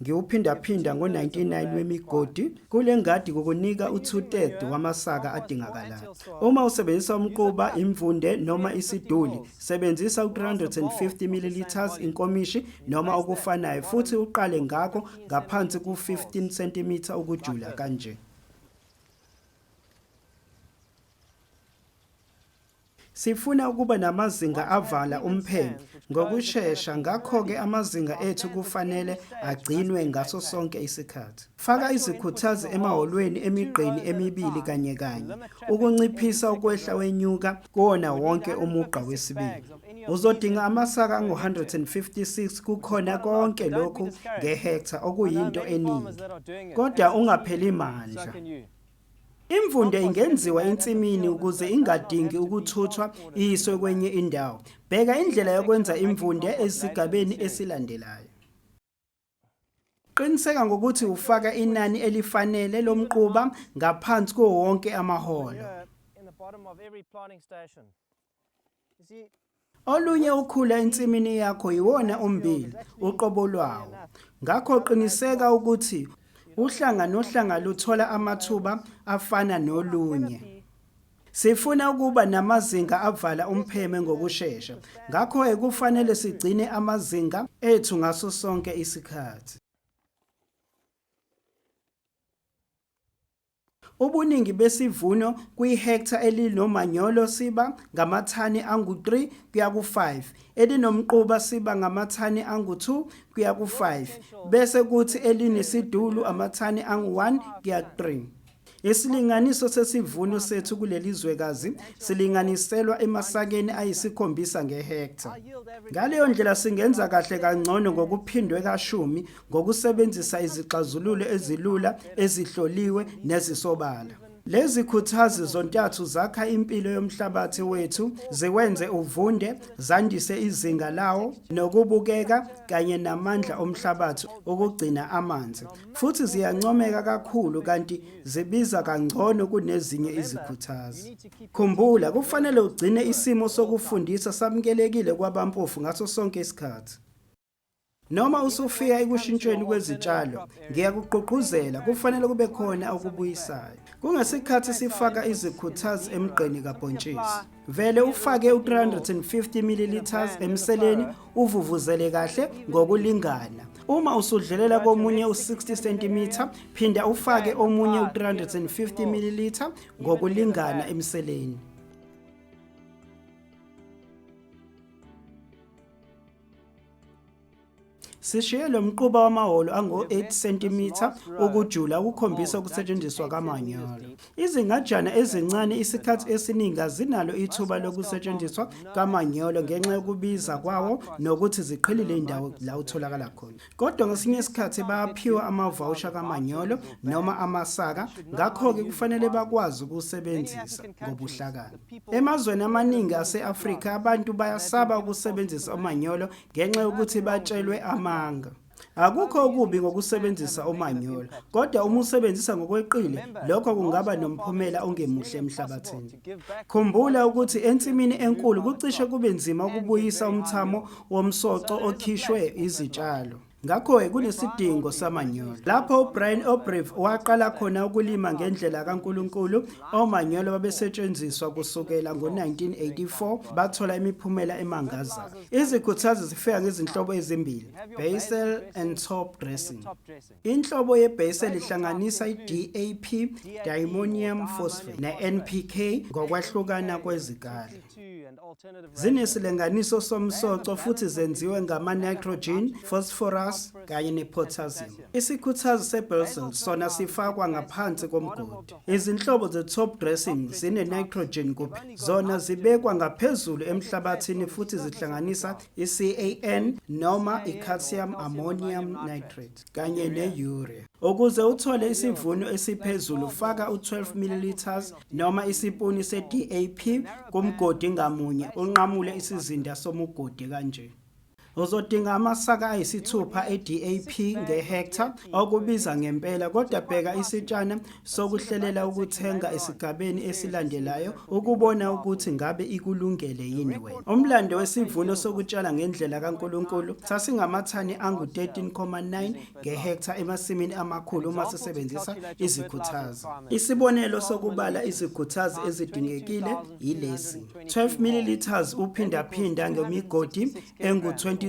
ngiwuphindaphinda ngo-99 wemigodi. Kule ngadi kukunika u2/3 wamasaka adingakalayo. Uma usebenzisa umquba, imvunde noma isiduli, sebenzisa u350 ml inkomishi noma okufanayo futhi uqale ngakho ngaphansi ku15 cm ukujula kanje. Sifuna ukuba namazinga avala umpheme ngokusheshsha, ngakho-ke amazinga ethu kufanele agcinwe ngaso sonke isikhathi. Faka izikhuthazi emahholweni emigqeni emibili kanye kanye, ukunciphisa ukwehla wenyuka kuwona wonke umugqa wesibili. Uzodinga amasaka angu-156 kukhona konke lokhu ngehektha okuyinto eningi, kodwa ungapheli mandla. Imvunde ingenziwa ensimini ukuze ingadingi ukuthuthwa iyiswe kwenye indawo. Bheka indlela yokwenza imvunde esigabeni esilandelayo. Qiniseka ngokuthi ufaka inani elifanele lomquba ngaphansi kuwo wonke amahholo. Olunye ukhula ensimini yakho yiwona ummbila, uqobo lwawo. Ngakho qiniseka ukuthi uhlanga nohlanga luthola amathuba afana nolunye. Sifuna ukuba namazinga avala umpheme ngokusheshsha. Ngakho kufanele sigcine amazinga ethu ngaso sonke isikhathi. Ubuningi besivuno kwi-hektha elinomanyolo siba ngamathani angu-3 kuya ku-5, elinomquba siba ngamathani angu-2 kuya ku-5, bese kuthi elinesidulu amathani angu-1 kuya ku-3. Isilinganiso sesivuno sethu kuleli zwekazi silinganiselwa emasakeni ayi-7 ngehektha. Ngaleyo ndlela singenza kahle kangcono ngokuphindwe kashumi ngokusebenzisa izixazululo ezilula, ezihloliwe nezisobala. Lezi khuthazi zontathu zakha impilo yomhlabathi wethu, ziwenze uvunde, zandise izinga lawo nokubukeka kanye namandla omhlabathi ukugcina amanzi. Futhi ziyancomeka kakhulu kanti zibiza kangcono kunezinye izikhuthazi. Khumbula, kufanele ugcine isimo sokufundisa samukelekile kwabampofu ngaso sonke isikhathi. Noma usufika ekushintshweni kwezitshalo, ngiyakugqugquzela kufanele kube khona okubuyisayo. Kungesikhathi sifaka izikhuthazi emgqeni kabhontshisi. Vele ufake u-350 ml emseleni, uvuvuzele kahle ngokulingana. Uma usudlulela komunye u-60 cm, phinda ufake omunye u-350 ml ngokulingana emseleni. Sishiye lo mquba wamahholo ango-8 cm ukujula ukukhombisa ukusetshenziswa kamanyolo. Izingajana ezincane isikhathi esiningi azinalo ithuba lokusetshenziswa kamanyolo ngenxa yokubiza kwawo nokuthi ziqhelile indawo la utholakala khona. Kodwa ngesinye isikhathi bayaphiwa amavawusha kamanyolo noma amasaka, ngakho-ke kufanele bakwazi ukusebenzisa ngobuhlakani. Emazweni amaningi ase-Afrika abantu bayasaba ukusebenzisa umanyolo ngenxa yokuthi batshelwe amanga. Akukho okubi ngokusebenzisa umanyolo, kodwa uma usebenzisa ngokweqile, lokho kungaba nomphumela ongemuhle emhlabathini. Khumbula ukuthi ensimini enkulu kucishe kube nzima ukubuyisa umthamo womsoco okhishwe izitshalo. Ngakho-ke kunesidingo samanyolo. Lapho uBrian O'Brief waqala khona ukulima ngendlela kaNkulunkulu, omanyolo babesetshenziswa kusukela ngo-1984, bathola imiphumela emangazayo. Izikhuthazi zifika ngezinhlobo ezimbili, basal and top dressing. Inhlobo ye-basal ihlanganisa i-DAP, diammonium phosphate, ne-NPK ngokwahlukana kwezikali. Zinesilinganiso somsoco futhi zenziwe ngama-nitrogen, phosphorus kanye ne-potassium. Isikhuthazi se-basal sona sifakwa ngaphansi komgodi. Izinhlobo ze-top dressing zine-nitrogen kuphela. Zona zibekwa ngaphezulu emhlabathini futhi zihlanganisa i-CAN noma i-calcium ammonium nitrate kanye ne-urea. Ukuze uthole isivuno esiphezulu, faka u-12 ml noma isipuni se-DAP kumgodi ngamunye, unqamule isizinda somugodi kanje. Uzodinga amasaka ayisithupha e-DAP ngehektha, okubiza ngempela, kodwa bheka isitshana sokuhlelela ukuthenga esigabeni esilandelayo ukubona ukuthi ngabe ikulungele yini wena. Umlando wesivuno sokutshala ngendlela kaNkulunkulu sasingamathani angu-13,9 ngehektha emasimini amakhulu uma sisebenzisa izikhuthazi. Isibonelo sokubala izikhuthazi ezidingekile yilesi: 12 ml uphindaphinda ngemigodi engu-22,222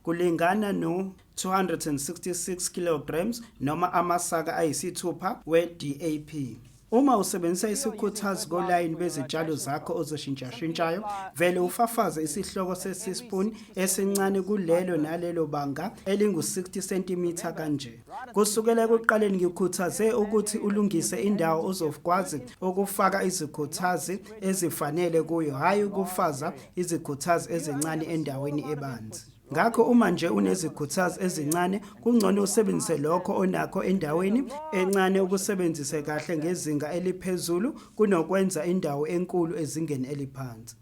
kulingana no-266 kilograms noma amasaka ayisithupha we-DAP. Uma usebenzisa isikhuthazi kolayini bezitshalo zakho ozoshintshashintshayo, vele ufafaze isihloko sesispoon esincane kulelo nalelo banga elingu-60 cm kanje. Kusukela ekuqaleni ngikukhuthaze ukuthi ulungise indawo ozokwazi ukufaka izikhuthazi ezifanele kuyo, hhayi ukufaza izikhuthazi ezincane endaweni ebanzi. Ngakho uma nje unezikhuthazi ezincane, kungcono usebenzise lokho onakho endaweni encane ukusebenzise kahle ngezinga eliphezulu kunokwenza indawo enkulu ezingeni eliphansi.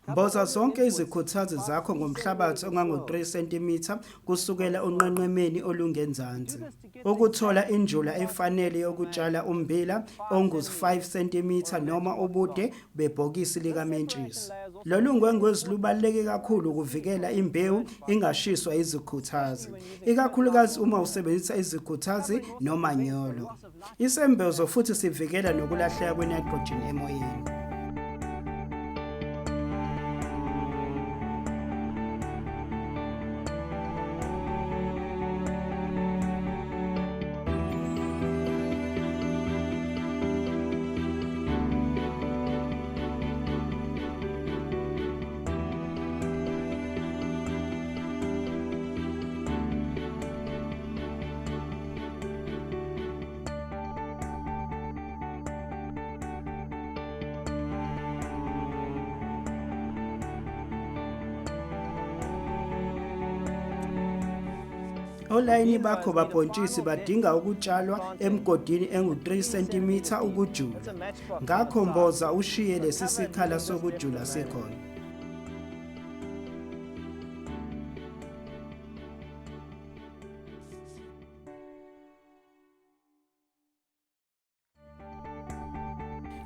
Mboza zonke izikhuthazi zakho ngomhlabathi ongango-3 cm kusukela onqenqemeni olungenzansi. Ukuthola injula efanele yokutshala ummbila ongu-5 cm noma ubude bebhokisi likamentshisi. Lolu ngwengwezi lubaluleke kakhulu ukuvikela imbewu ingashiswa izikhuthazi, ikakhulukazi uma usebenzisa izikhuthazi nomanyolo. Isembozo futhi sivikela nokulahleka kwe-nitrogen emoyeni. Olayini bakho babhontshisi badinga ukutshalwa emgodini engu-3 cm ukujula. Ngakho mboza ushiye lesi sikhala sokujula sikhona.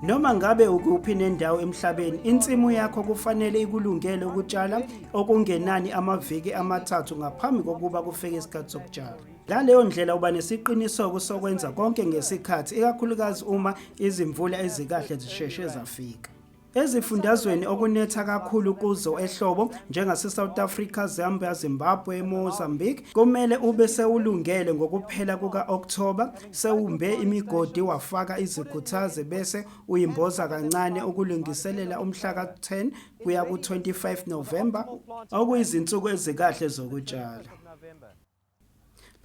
Noma ngabe ukuphi nendawo emhlabeni, insimu yakho kufanele ikulungele ukutshala okungenani amaviki amathathu ngaphambi kokuba kufike isikhathi sokutshala. Ngaleyo ndlela uba nesiqiniseko sokwenza konke ngesikhathi, ikakhulukazi uma izimvula ezikahle zisheshe zafika. Ezifundazweni okunetha kakhulu kuzo ehlobo njengase-South Africa, Zambia, Zimbabwe, Mozambique, kumele ube sewulungele ngokuphela kuka-October, sewumbe imigodi wafaka izikhuthazi bese uyimboza kancane ukulungiselela umhla ka-10 kuya ku-25 November, okuyizinsuku ezikahle zokutshala.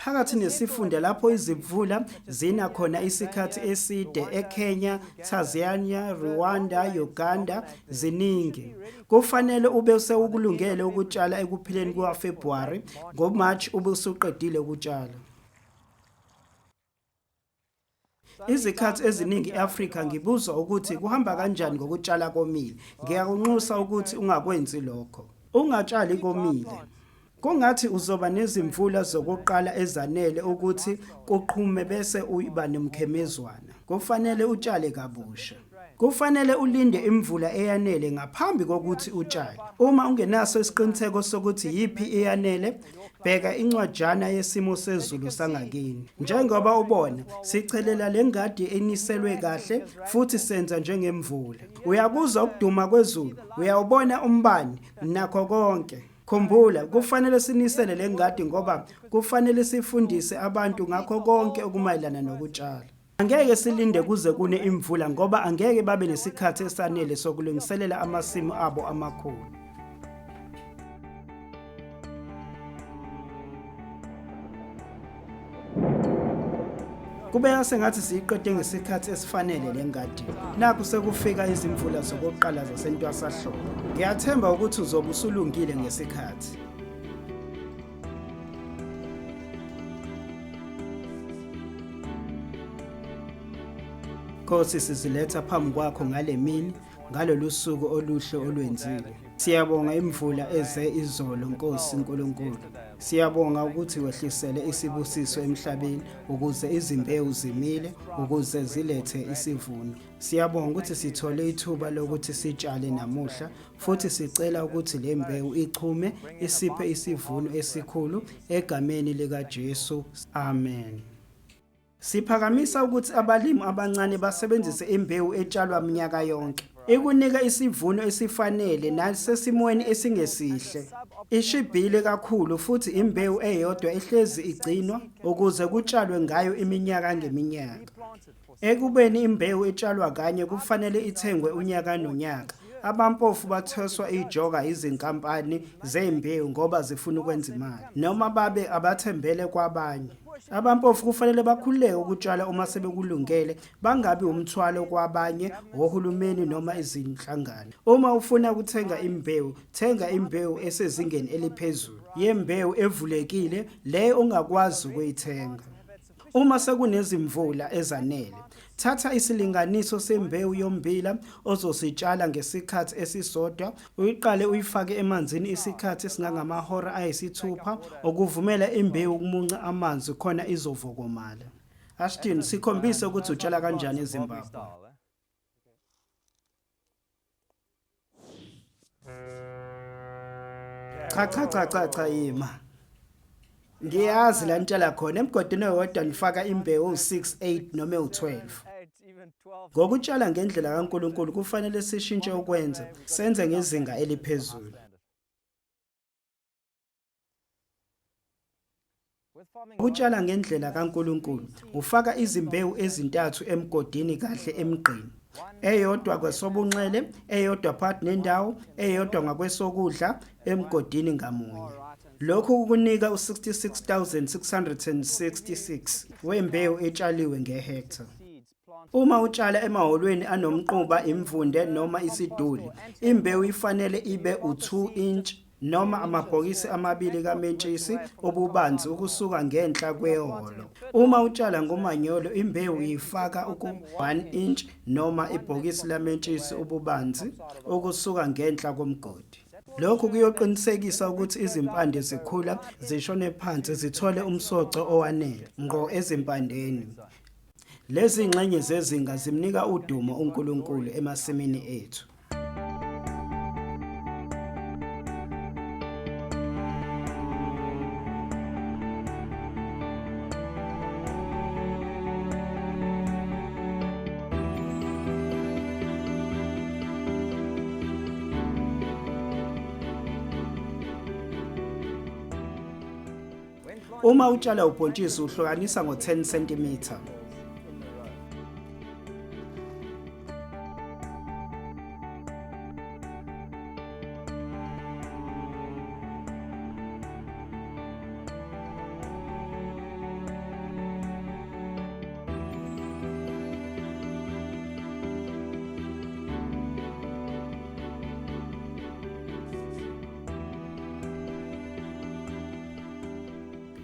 Phakathi nesifunda lapho izimvula zina khona isikhathi eside eKenya, Tanzania, Rwanda, Uganda ziningi. Kufanele ube sewukulungele ukutshala ekuphileni kukaFebruary, ngoMarch ube usuqedile ukutshala. Izikhathi eziningi eAfrika ngibuzwa ukuthi kuhamba kanjani ngokutshala komile. Ngiyakunxusa ukuthi ungakwenzi lokho. Ungatshali komile. Kungathi uzoba nezimvula zokuqala ezanele ukuthi kuqhume bese uyiba nemkhemezwana. Kufanele utshale kabusha. Kufanele ulinde imvula eyanele ngaphambi kokuthi utshale. Uma ungenaso isiqiniseko sokuthi yipi eyanele, bheka incwajana yesimo sezulu sangakini. Njengoba ubona, sichelela lengadi eniselwe kahle futhi senza njengemvula. Uyakuzwa ukuduma kwezulu, uyawubona umbani nakho konke. Khumbula, kufanele sinisele lengadi ngoba kufanele sifundise abantu ngakho konke okumayelana nokutshala. Angeke silinde kuze kune imvula ngoba angeke babe nesikhathi esanele sokulungiselela amasimu abo amakhulu. Kubeka sengathi siyiqede ngesikhathi esifanele lengadi. Nakho sekufika izimvula zokuqala zasentwasahlobo. Ngiyathemba ukuthi uzobe usulungile ngesikhathi. Nkosi, siziletha phambi kwakho ngale mini, ngalolu suku oluhle olwenzile. Siyabonga imvula eze izolo, Nkosi Nkulunkulu. Siyabonga ukuthi wehlisele isibusiso emhlabeni ukuze izimbewu zimile, ukuze zilethe isivuno. Siyabonga ukuthi sithole ithuba lokuthi sitshale namuhla, futhi sicela ukuthi le mbewu ichume isiphe isivuno esikhulu egameni likaJesu. Amen. Siphakamisa ukuthi abalimi abancane basebenzise imbewu etshalwa minyaka yonke. Ikunika isivuno esifanele nasesimweni esingesihle. Ishibhile kakhulu futhi imbewu eyodwa ehlezi igcinwa ukuze kutshalwe ngayo iminyaka ngeminyaka. Ekubeni imbewu etshalwa kanye kufanele ithengwe unyaka nonyaka. Abampofu bathweswa ijoka izinkampani zembewu ngoba zifuna ukwenza imali, noma babe abathembele kwabanye. Abampofu kufanele bakhuleke ukutshala uma sebekulungele, bangabi umthwalo kwabanye, ohulumeni noma izinhlangano. Uma ufuna ukuthenga imbewu, thenga imbewu esezingeni eliphezulu, yembewu evulekile, leyo ongakwazi ukuyithenga. Uma sekunezimvula ezanele, thatha isilinganiso sembewu yombila ozositshala ngesikhathi esisodwa, uyiqale uyifake emanzini isikhathi esingangamahora ayisithupha, ukuvumela imbewu ukumunca amanzi khona izovokomala. Ashton, sikhombise ukuthi utshala kanjani eZimbabwe. Cha yima. Ngiyazi la ntshala khona emgodini oyodwa nifaka imbewu 6, 8 noma 12. Ngokutshala ngendlela kaNkulunkulu kufanele sishintshe ukwenza, senze ngezinga eliphezulu. Ukutshala ngendlela kaNkulunkulu ufaka izimbewu ezintathu emgodini kahle emgqini. Eyodwa kwesobunxele, eyodwa phakathi nendawo, eyodwa ngakwesokudla emgodini ngamunye. Lokhu kukunika u-66,666 wembewu etshaliwe ngehektha. Uma utshala emahholweni anomquba, imvunde noma isiduli, imbewu ifanele ibe u2 inch noma amabhokisi amabili kamentshisi obubanzi ukusuka ngenhla kwehholo. Uma utshala ngomanyolo imbewu uyifaka ku-1 inch noma ibhokisi lamentshisi ububanzi ukusuka ngenhla komgodi. Lokhu kuyoqinisekisa ukuthi izimpande zikhula zishone phansi zithole umsoco owanele ngqo ezimpandeni. Lezi ngxenye zezinga zimnika udumo uNkulunkulu emasimini ethu. Uma utshala ubhontshisi uhlukanisa ngo-10 cm.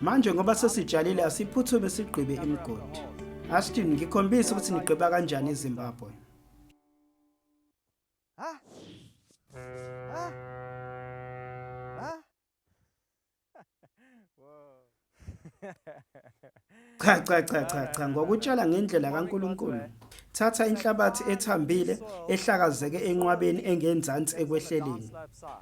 Manje ngoba sesitshalile asiphuthume sigqibe imigodi. Asithini ngikhombisa ukuthi nigqiba kanjani eZimbabwe. Cha ngokutshala ngendlela kaNkulunkulu. Thatha inhlabathi ethambile ehlakazeke enqwabeni engenzansi ekwehleleni.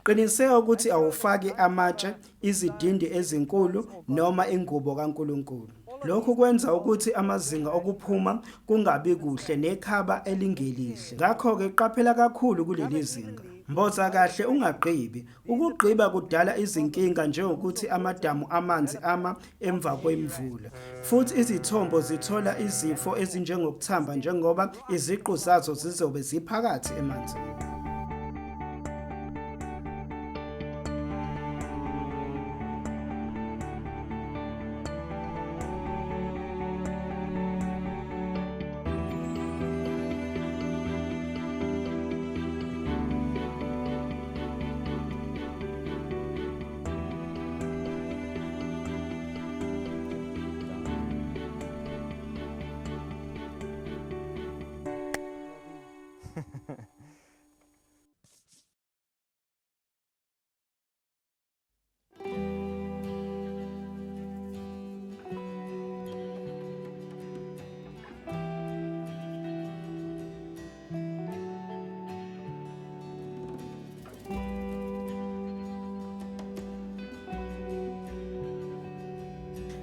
Qiniseka ukuthi awufaki amatshe, izidindi ezinkulu noma ingubo kaNkulunkulu. Lokhu kwenza ukuthi amazinga okuphuma kungabi kuhle nekhaba elingelihle. Ngakho-ke qaphela kakhulu kuleli zinga. Mboza kahle ungagqibi. Ukugqiba kudala izinkinga njengokuthi amadamu amanzi ama emva kwemvula. Futhi izithombo zithola izifo ezinjengokuthamba njengoba iziqu zazo zizobe ziphakathi emanzini.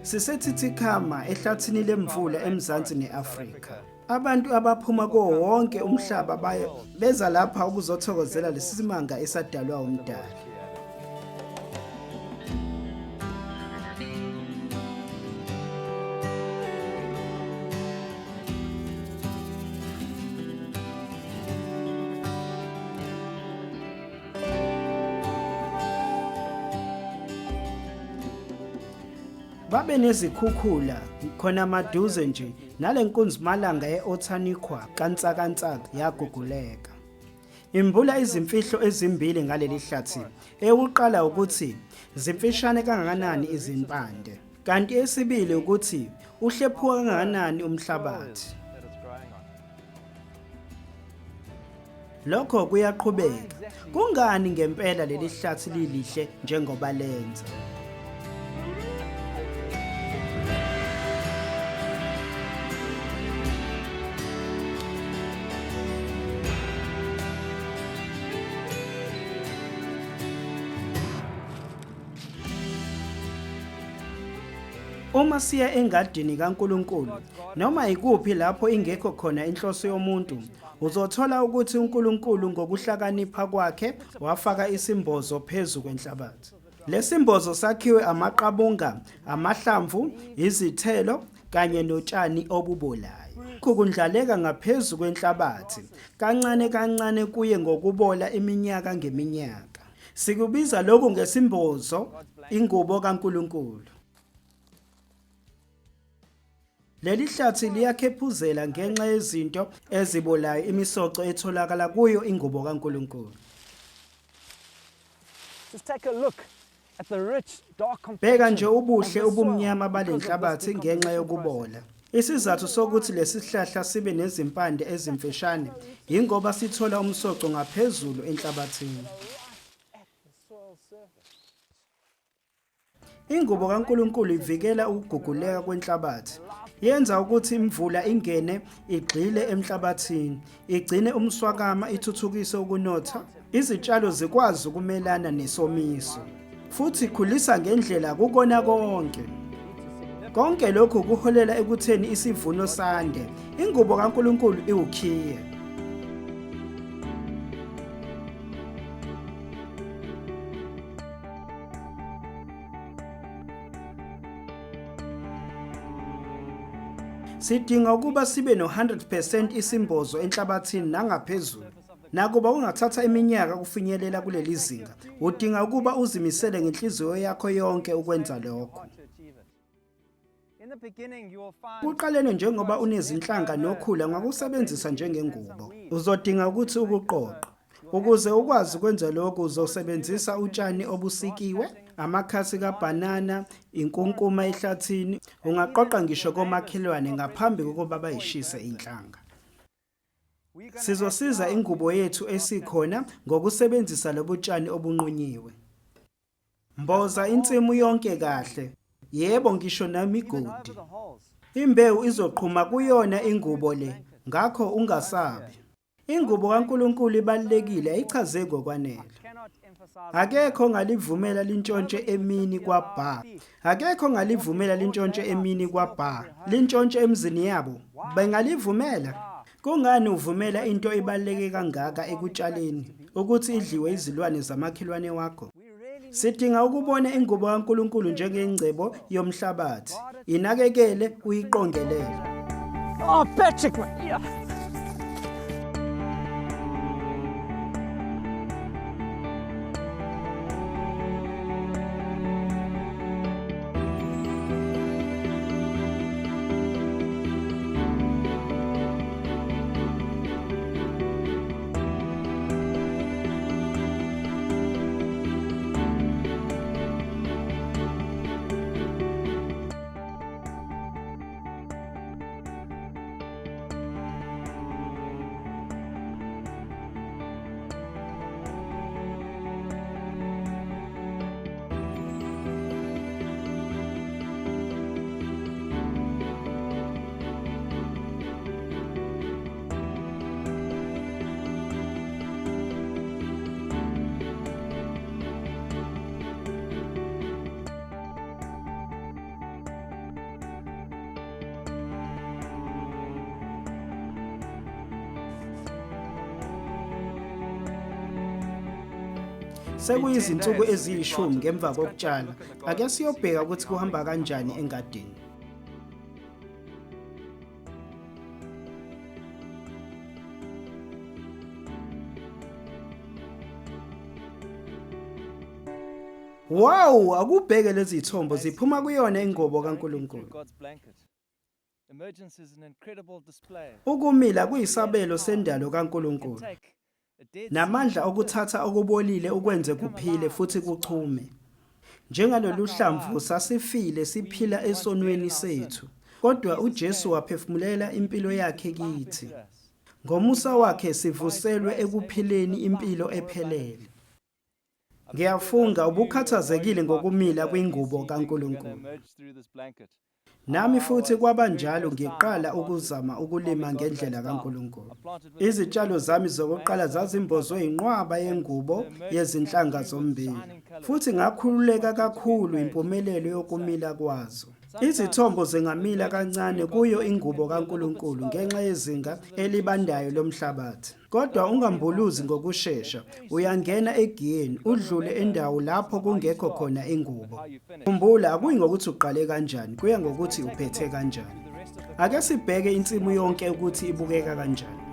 Sisethithikama ehlathini lemvula eMzansi neAfrika. Abantu abaphuma kuwo wonke umhlaba beza lapha ukuzothokozela lesisimanga esadalwa uMdali. Babe nezikhukhula khona maduze nje nalenkunzimalanga yeOtanikwa kantsaka yaguguleka. Imbula izimfihlo ezimbili ngaleli hlathi. Eyokuqala ukuthi zimfishane kangakanani izimpande, kanti esibili ukuthi uhlephuka kangakanani umhlabathi. Lokho kuyaqhubeka. Kungani ngempela leli hlathi lilihle njengoba lenza? Uma siya engadini kaNkulunkulu noma ikuphi lapho ingekho khona inhloso yomuntu, uzothola ukuthi uNkulunkulu ngokuhlakanipha kwakhe wafaka isimbozo phezu kwenhlabathi. Lesimbozo sakhiwe amaqabunga, amahlamvu, izithelo kanye notshani obubolayo. Kukundlaleka ngaphezulu kwenhlabathi, kancane kuye ngokubola iminyaka ngeminyaka. Sikubiza lokhu ngesimbozo, ingubo kaNkulunkulu. Leli hlathi liyakhephuzela ngenxa yezinto ezibolayo imisoco etholakala kuyo ingubo kaNkulunkulu. Just take a look at the rich, dark Bheka nje complexion of ubuhle the ubumnyama soil because of this balenhlabathi ngenxa decomposition yokubola. process. Isizathu sokuthi lesihlahla sibe nezimpande ezimfishane ingoba sithola umsoco ngaphezulu enhlabathini. At the soil surface. Ingubo kaNkulunkulu ivikela ukuguguleka kwenhlabathi. Yenza ukuthi imvula ingene igxile emhlabathini, igcine umswakama, ithuthukise ukunotha, izitshalo zikwazi ukumelana nesomiso. Futhi ikhulisa ngendlela kukona konke. Konke lokhu kuholela ekutheni isivuno sande. Ingubo kaNkulunkulu iwukhiye. Sidinga ukuba sibe no-100% isimbozo enhlabathini nangaphezulu. Nakuba ungathatha iminyaka kufinyelela kuleli zinga, udinga ukuba uzimisele ngenhliziyo yakho yonke ukwenza lokho. In the beginning, you will find Kuqalene njengoba unezinhlanga nokhula ngakusebenzisa njengengubo. Uzodinga ukuthi ukuqoqa. Ukuze ukwazi ukwenza lokho uzosebenzisa utshani obusikiwe, amakhasi kabanana, inkunkuma ehlathini, ungaqoqa ngisho komakhelwane ngaphambi kokuba bayishise inhlanga. Sizosiza ingubo yethu esikhona ngokusebenzisa lobutshani obunqunyiwe. Mboza insimu yonke kahle. Yebo ngisho namigodi. over the holes. Imbewu izoqhuma kuyona ingubo le, ngakho ungasabi. Ingubo kaNkulunkulu ibalekile ayichaze ngokwanele. Cannot emphasize Akekho ngalivumela lintshontshe emini kwaBha. Akekho ngalivumela lintshontshe emini kwaBha. Lintshontshe emzini yabo. Bengalivumela. Kungani uvumela into ebaleke kangaka ekutshaleni ukuthi idliwe izilwane zamakhelwane wakho? we really Sidinga ukubona ingubo kaNkulunkulu njengengcebo yomhlabathi. Inakekele uyiqongelele. Oh, Patrick, yeah. Sekuyizinsuku eziyishumi ngemva kokutshala. Ake siyobheka ukuthi kuhamba kanjani engadini. Wow, akubheke lezi zithombo ziphuma kuyona ingobo kaNkulunkulu. God's blanket. Emergence is an incredible display. Ukumila kuyisabelo sendalo kaNkulunkulu. Take a dead Namandla okuthatha okubolile ukwenze kuphile futhi kuchume. Njengalolu hlamvu sasifile siphila esonweni sethu. Kodwa uJesu waphefumulela impilo yakhe kithi. Ngomusa wakhe sivuselwe ekuphileni impilo ephelele. Ngiyafunga ubukhathazekile ngokumila kwingubo kaNkulunkulu. emerge through this blanket. Nami futhi kwabanjalo ngiqala ukuzama ukulima ngendlela kaNkulunkulu. Izitshalo zami zokuqala zazimbozwe inqwaba yengubo yezinhlanga zombili. Futhi ngakhululeka kakhulu impumelelo yokumila kwazo. Izithombo zingamila kancane kuyo ingubo kaNkulunkulu ngenxa yezinga elibandayo lomhlabathi. Kodwa ungambuluzi ngokusheshsha, uyangena egiyeni udlule endawo lapho kungekho khona ingubo. Khumbula akuyi ngokuthi uqale kanjani, kuya ngokuthi uphethe kanjani. Ake sibheke insimu yonke ukuthi ibukeka kanjani.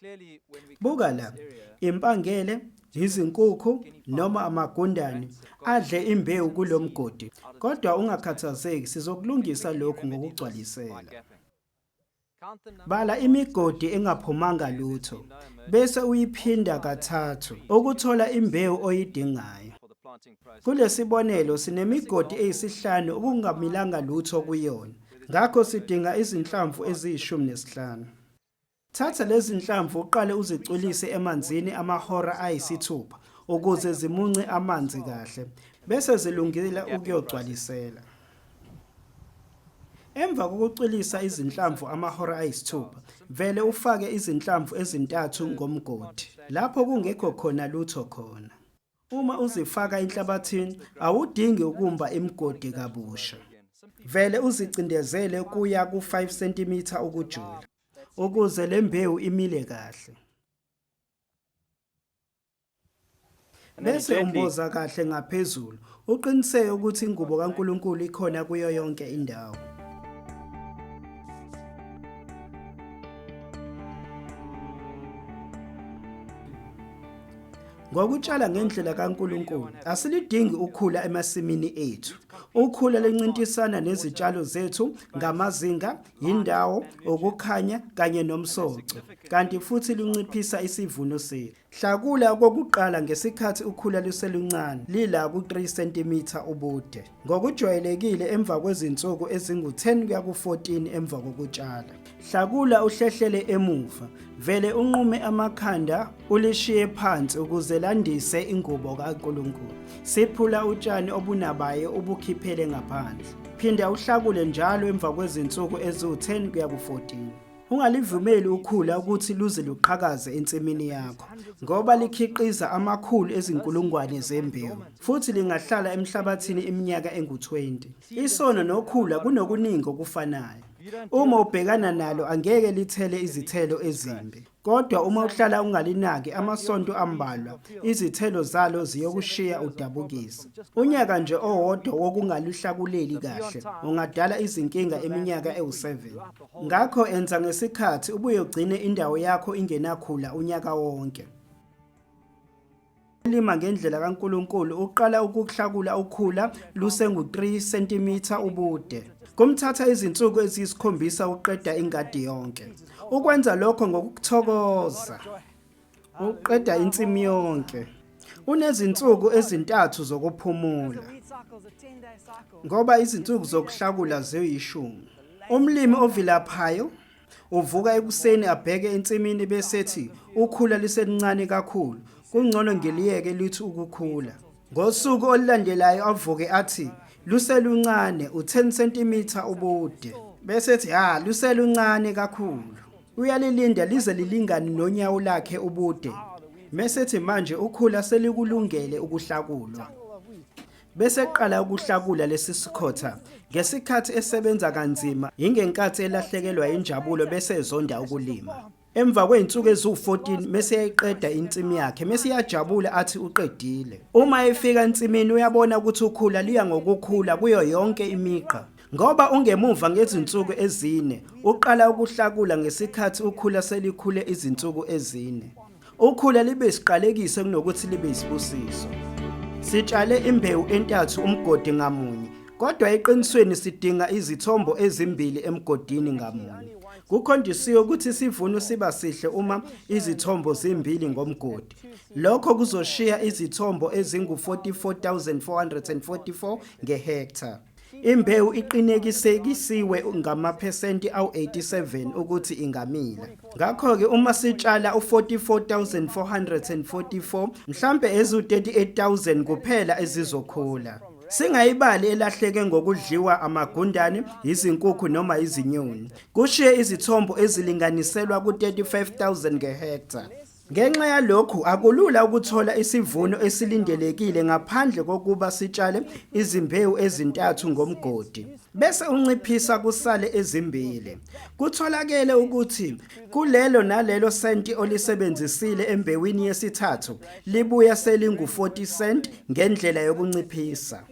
Clearly, when we come Buka to la, this area, impangele, izinkukhu noma amagundane adle imbewu kulomgodi. Kodwa ungakhathazeki, sizokulungisa lokhu ngokugcwalisela. gapping. Bala imigodi engaphumanga lutho bese uyiphinda kathathu ukuthola imbewu oyidingayo. Kulesibonelo sinemigodi eyisihlanu okungamilanga lutho kuyona. Ngakho sidinga izinhlamvu eziyi-15. Thatha lezi nhlamvu uqale uzicwilise emanzini amahora ayisithupha ukuze zimunce amanzi kahle bese zilungela ukuyogcwalisela. Emva kokucwilisa izinhlamvu amahora ayisithupha, vele ufake izinhlamvu ezintathu ngomgodi lapho kungekho khona lutho khona. Uma uzifaka enhlabathini, awudingi ukumba imigodi kabusha. Vele uzicindezele kuya ku-5 cm ukujula ukuze le mbewu imile kahle. Bese umboza kahle ngaphezulu, uqiniseke ukuthi ingubo kaNkulunkulu ikhona kuyo yonke indawo. Ngokutshala ngendlela kaNkulunkulu, asilidingi ukhula emasimini ethu. Ukhula lencintisana nezitshalo zethu ngamazinga, indawo, ukukhanya kanye nomsoco, kanti futhi lunciphisa isivuno sethu. Hlakula okokuqala ngesikhathi ukhula luseluncane, lila ku-3 cm ubude. Ngokujwayelekile emva kwezinsuku ezingu-10 kuya ku-14 emva kokutshala. Hlakula uhlehlele emuva, vele unqume amakhanda ulishiye phansi ukuze landise ingubo kaNkulunkulu. Siphula utshani obunabayo ubukhiphele ngaphandle. Phinda uhlakule njalo emva kwezinsuku eziwu-10 kuya ku-14. Ungalivumeli ukhula ukuthi luze luqhakaze ensimini yakho, ngoba likhiqiza amakhulu ezinkulungwane zembewu, futhi lingahlala emhlabathini iminyaka engu-20. Isono nokhula kunokuningi okufanayo. Uma ubhekana nalo angeke lithele izithelo ezimbi, kodwa uma uhlala ungalinaki amasonto ambalwa, izithelo zalo ziyokushiya udabukise. Unyaka nje owodwa wokungaluhlakuleli kahle ungadala izinkinga eminyaka ewu-7. Ngakho enza ngesikhathi ubuye ugcine indawo yakho ingenakhula unyaka wonke. Lima ngendlela kaNkulunkulu uqala ukuhlakula ukhula lusengu-3 cm ubude. Kumthatha izinsuku eziyisi-7 uqeda ingadi yonke. Ukwenza lokho ngokuthokoza, uqeda insimi yonke. Unezinsuku ezintathu zokuphumula, ngoba izinsuku zokuhlakula ziyi-10. Umlimi ovilaphayo uvuka ekuseni abheke ensimini besethi ukhula lisencane kakhulu, kungcono ngiliyeke lithi ukukhula. Ngosuku olulandelayo avuke athi luseluncane u-10 cm ubude, bese ethi luseluncane kakhulu. Uyalilinda lize lilingane nonyawo lakhe ubude, bese ethi manje ukhula selikulungele ukuhlakulwa. Bese eqala ukuhlakula lesi sikhotha ngesikhathi esebenza kanzima, ingenkathi elahlekelwa injabulo bese ezonda ukulima. Emva kweinsuku eziwu-14 mase yayiqeda insimi yakhe, mase yajabula athi uqedile. Uma efika ensimini uyabona ukuthi ukhula liya ngokukhula kuyo yonke imigqa. Ngoba ungemuva ngezinsuku ezine, uqala ukuhlakula ngesikhathi ukhula selikhule izinsuku ezine. Ukhula libe isiqalekiso kunokuthi libe isibusiso. Sitshale imbewu entathu umgodi ngamunye, kodwa eqinisweni sidinga izithombo ezimbili emgodini ngamunye. Kukhondisiwe ukuthi isivuno siba sihle uma izithombo zimbili ngomgodi. Lokho kuzoshiya izithombo ezingu-44,444 ngehektha. Imbewu iqinekisekisiwe ngamaphesenti awu-87 ukuthi ingamila. Ngakho-ke uma sitshala u-44,444, mhlambe eziwu-38,000 kuphela ezizokhula. Singayibali elahleke ngokudliwa amagundane, izinkukhu noma izinyoni. Kushiye izithombo ezilinganiselwa ku-35,000 ngehektha. Ngenxa yalokhu akulula ukuthola isivuno esilindelekile ngaphandle kokuba sitshale izimbewu ezintathu ngomgodi, bese unciphisa kusale ezimbili. Kutholakele ukuthi kulelo nalelo senti olisebenzisile embewini yesithathu libuya selingu-40 cent ngendlela yokunciphisa.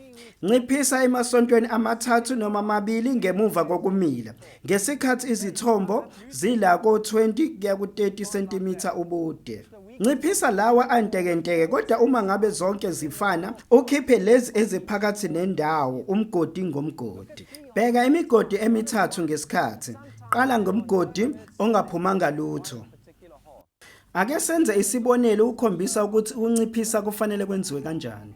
Nciphisa emasontweni amathathu noma amabili ngemuva kokumila, ngesikhathi izithombo zila ko-20 kuya ku-30 cm ubude. Nciphisa lawa antekenteke, kodwa uma ngabe zonke zifana, ukhiphe lezi eziphakathi nendawo umgodi ngomgodi. Bheka imigodi emithathu ngesikhathi. Qala ngomgodi ongaphumanga lutho. Ake senze isibonelo ukukhombisa ukuthi ukunciphisa kufanele kwenziwe kanjani.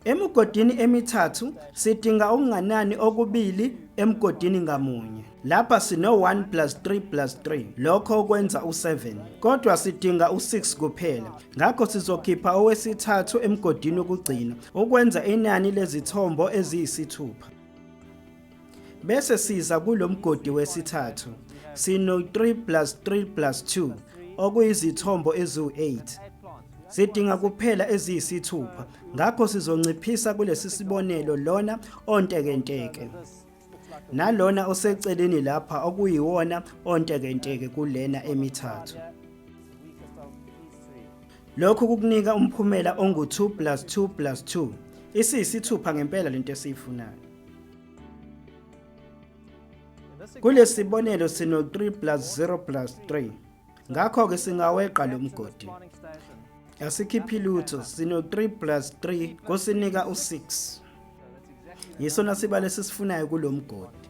Emigodini emithathu sidinga okunganani okubili emgodini ngamunye. Lapha sino 1 plus 3 plus 3, lokho okwenza u7. Kodwa sidinga u6 kuphela. Ngakho sizokhipha owesithathu emgodini wokugcina, ukwenza inani lezithombo eziyisithupha. Bese siza kulomgodi wesithathu. Sino 3 plus 3 plus 2, okuyizithombo eziwu8. Sidinga kuphela eziyisithupha. Ngakho sizonciphisa kulesi sibonelo lona ontekenteke. Nalona oseceleni lapha okuyiwona ontekenteke kulena emithathu. Lokhu kukunika umphumela ongu2 plus 2 plus 2. Isiyisithupha ngempela lento esiyifunayo. Kulesi sibonelo sino 3 plus 0 plus 3. Ngakho ke singaweqa lo mgodi. Asikhiphi lutho, sino 3 plus 3 kusinika u6. Yisona sibalo sisifunayo kulomgodi.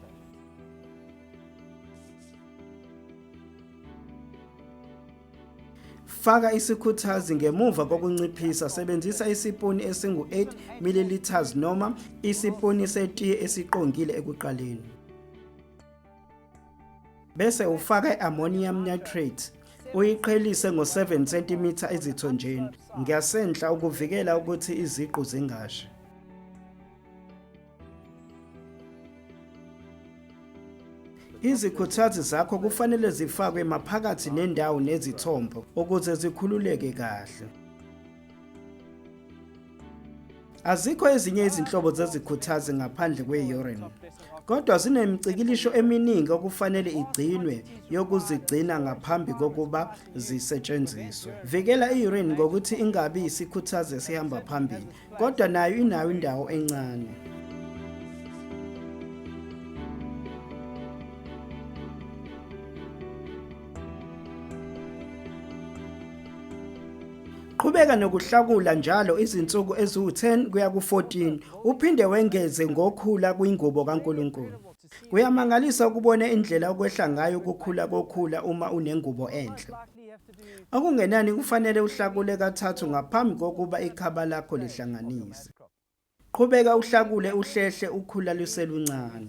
Faka isikhuthazi ngemuva kokunciphisa, sebenzisa isipuni esingu8 ml noma isipuni setiye esiqongile ekuqaleni. Bese ufaka i-ammonium nitrate. Uyiqhelise ngo7 cm ezithonjeni. Ngiyasenhla ukuvikela ukuthi iziqu zingashe. Izikhuthazi zakho kufanele zifakwe maphakathi nendawo nezithombo ukuze zikhululeke kahle. Azikho ezinye izinhlobo zezikhuthazi ngaphandle kwe-urine. Kodwa zinemicikilisho eminingi okufanele igcinwe yokuzigcina ngaphambi kokuba zisetshenziswe. Vikela i-urine ngokuthi ingabi isikhuthazi esihamba phambili, kodwa nayo inayo indawo encane. Qhubeka nokuhlakula njalo izinsuku eziwu10 kuya ku14 uphinde wengeze ngokhula kwingubo kaNkulunkulu. Kuyamangalisa ukubona indlela okwehla ngayo ukukhula kokhula uma unengubo enhle. Okungenani kufanele uhlakule kathathu ngaphambi kokuba ikhaba lakho lihlanganise. Qhubeka uhlakule uhlehle ukhula luseluncane.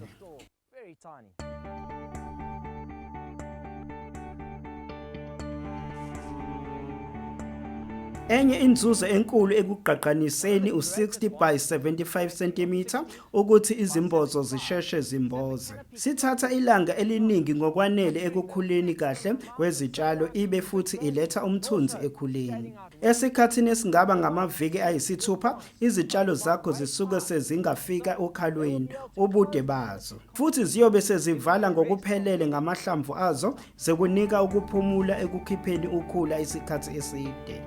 Enye inzuzo enkulu ekugqagqaniseni u60 by 75 cm ukuthi izimbozo zisheshe zimboze. Sithatha ilanga eliningi ngokwanele ekukhuleni kahle kwezitshalo ibe futhi iletha umthunzi ekhuleni. Esikhathini esingaba ngamaviki ayisithupha, izitshalo zakho zisuke sezingafika okhalweni ubude bazo. Futhi ziyobe sezivala ngokuphelele ngamahlamvu azo, zekunika ukuphumula ekukhipheni ukhula isikhathi eside.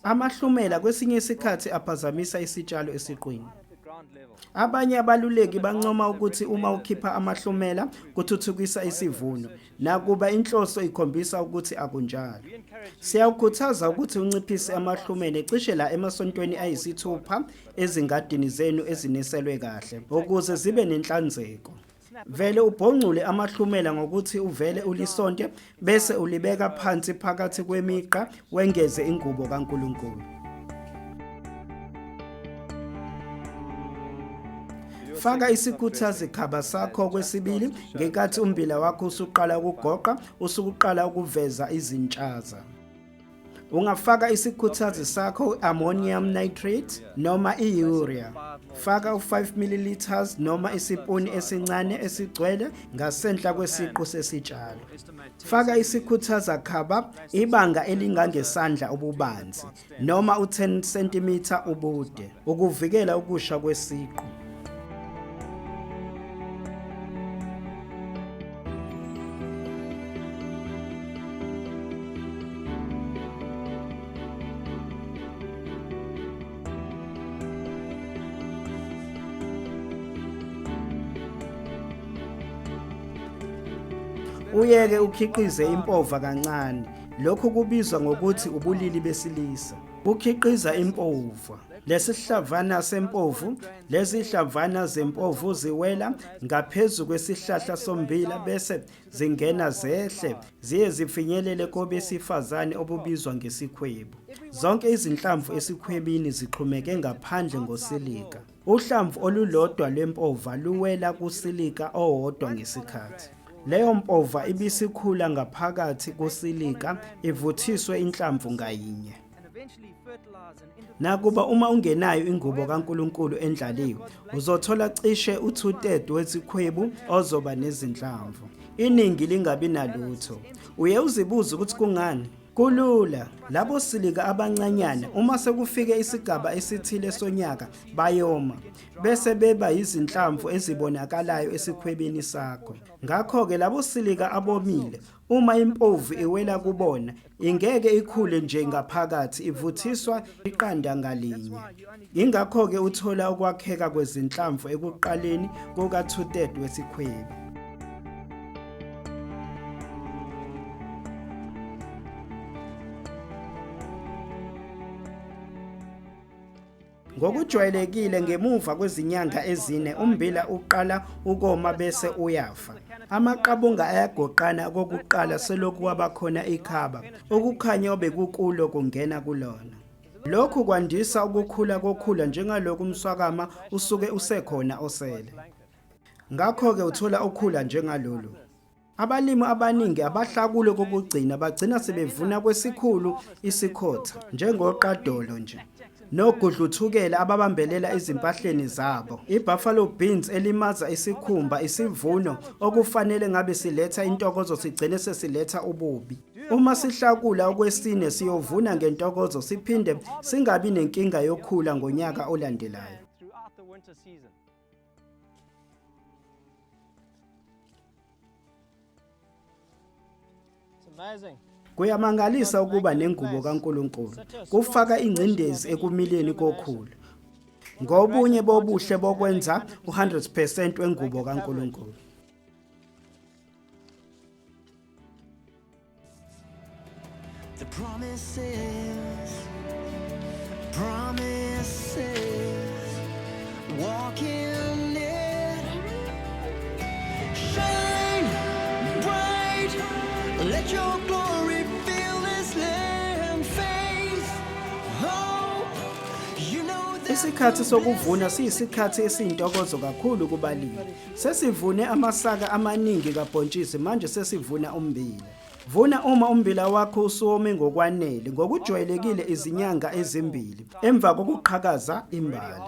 Amahlumela kwesinye isikhathi aphazamisa isitshalo esiqwini. Abanye abaluleki bancoma ukuthi uma ukhipha amahlumela kuthuthukisa isivuno, nakuba inhloso ikhombisa ukuthi akunjalo. Siyawukhuthaza ukuthi unciphise amahlumela cishe la emasontweni ayisithupha ezingadini zenu eziniselwe kahle ukuze zibe nenhlanzeko. Vele ubhongcule amahlumela ngokuthi uvele ulisonte bese ulibeka phansi phakathi kwemigqa wengeze ingubo kaNkulunkulu. Faka isikhuthazi khaba sakho kwesibili ngenkathi umbila wakho usuqala ukugoqa, usuqala ukuveza izintshaza. Ungafaka isikhuthazi sakho ammonium nitrate noma iurea. Faka u5 ml noma isipuni esincane esigcwele ngasenhla kwesiqu sesitshalo. Faka isikhuthaza khaba ibanga elingangesandla ububanzi noma u10 cm ubude ukuvikela ukusha kwesiqu. Uyeke ukhiqize impova kancane. Lokhu kubizwa ngokuthi ubulili besilisa. ukhiqiza impova. Lesihlavana sempovu, lezi hlavana zempovu ziwela ngaphezu kwesihlahla sombila bese zingena zehle ziye zifinyelele kobesifazane obubizwa ngesikhwebu. Zonke izinhlamvu esikhwebini zixhumeke ngaphandle ngosilika. Uhlamvu olulodwa lwempova luwela kusilika owodwa ngesikhathi. Leyo mpova ibisikhula ngaphakathi kusilika ivuthiswe inhlamvu ngayinye. Nakuba uma ungenayo ingubo kaNkulunkulu endlaliwe, uzothola cishe u2/3 wesikhwebu ozoba nezinhlamvu. Iningi lingabi nalutho. Uye uzibuza ukuthi kungani? Kulula. Labo silika abancanyana uma sekufike isigaba esithile sonyaka bayoma bese beba izinhlamvu ezibonakalayo esikhwebini sakho. Ngakho-ke labo silika abomile uma impovu iwela kubona ingeke ikhule nje ngaphakathi ivuthiswa iqanda ngalinye. Ingakho-ke uthola ukwakheka kwezinhlamvu ekuqaleni kuka2/3 wesikhwebu. Ngokujwayelekile ngemuva kwezinyanga ezine umbila uqala ukoma bese uyafa. Amaqabunga ayagoqana kokuqala selokhu wabakhona ikhaba, ukukhanya obekukulo kungena kulona. Lokhu kwandisa ukukhula kokhula njengalokhu umswakama usuke usekhona osele. Ngakho-ke uthola ukhula njengalolu. Abalimi abaningi abahlakulo kokugcina bagcina sebevuna kwesikhulu isikhotha njengoqadolo nje. Nogudluthukela ababambelela izimpahleni zabo. IBuffalo beans elimaza isikhumba isivuno okufanele ngabe siletha intokozo sigcine sesiletha ububi. Uma sihlakula okwesine siyovuna ngentokozo siphinde singabi nenkinga yokhula ngonyaka olandelayo. Amazing. Kuyamangalisa ukuba nengubo kaNkulunkulu. Kufaka ingcindezi ekumileni kokhula. Ngobunye bobuhle bokwenza u100% wengubo kaNkulunkulu. The promises, walk in it, shine bright, let your glory fill this land, faith, hope, you know that. Isikhathi sokuvuna siyisikhathi esiyintokozo kakhulu kubalimi. Sesivune amasaka amaningi kabhontshisi manje sesivuna umbila. Vuna uma umbila wakho usuwome ngokwanele ngokujwayelekile izinyanga ezimbili emva kokuqhakaza imbali.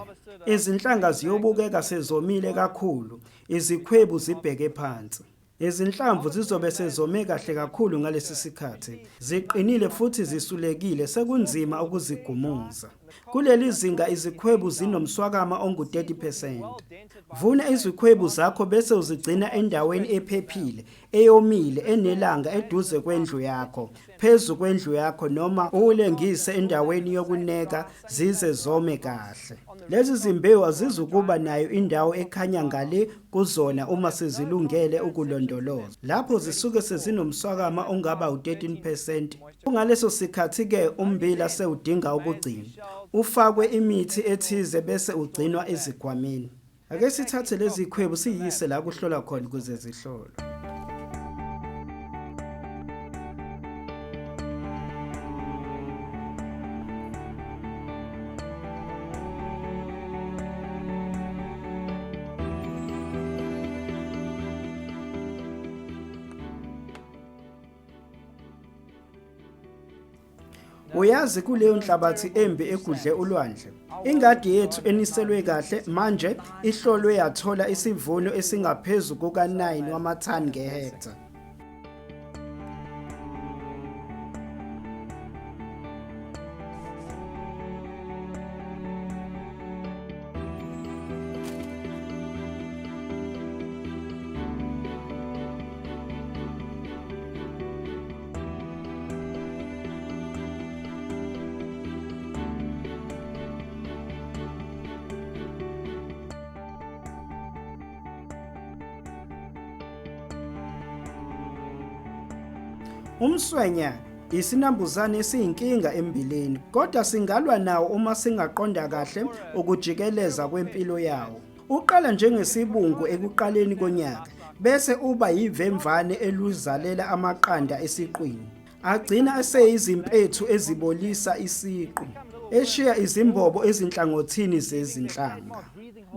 Izinhlanga ziyobukeka sezomile kakhulu, izikhwebu zibheke phansi. Izinhlamvu zizobe sezome kahle kakhulu ngalesi sikhathi. Ziqinile futhi zisulekile sekunzima ukuzigumuza. Kuleli zinga izikhwebu zinomswakama ongu-30%. Vuna izikhwebu zakho bese uzigcina endaweni ephephile, eyomile, enelanga eduze kwendlu yakho, phezu kwendlu yakho noma ulengise endaweni yokuneka zize zome kahle. Lezi zimbewu azizukuba nayo indawo ekhanya ngale kuzona uma sezilungele ukulondolozwa. Lapho zisuke sezinomswakama ongaba u13%. Ngaleso sikhathi ke umbila sewudinga ukugcina. Ufakwe imithi ethize bese ugcinwa ezikhwameni. Ake sithathe lezi zikhwebu siyise la kuhlola khona kuze zihlolwe. Uyazi kuleyo nhlabathi embi egudle ulwandle. Ingadi yethu eniselwe kahle manje ihlolwe yathola isivuno esingaphezulu kuka9 wamathani ngehektha. Umswenya Isinambuzane siyinkinga embileni, kodwa singalwa nawo uma singaqonda kahle ukujikeleza kwempilo yawo. Uqala njengesibungu ekuqaleni konyaka, bese uba yivemvane eluzalela amaqanda esiqwini. Agcina eseyizimpethu ezibolisa isiqu, eshiya izimbobo ezinhlangothini zezinhlanga.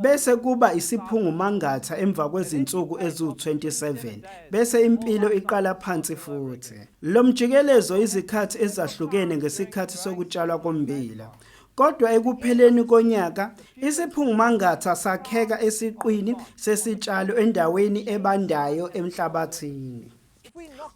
Bese kuba isiphungumangatha emva kwezinsuku eziwu-27, bese impilo iqala phansi futhi. Lo mjikelezo izikhathi ezahlukene ngesikhathi sokutshalwa kommbila. Kodwa ekupheleni konyaka, isiphungumangatha sakheka esiqwini sesitshalo endaweni ebandayo emhlabathini.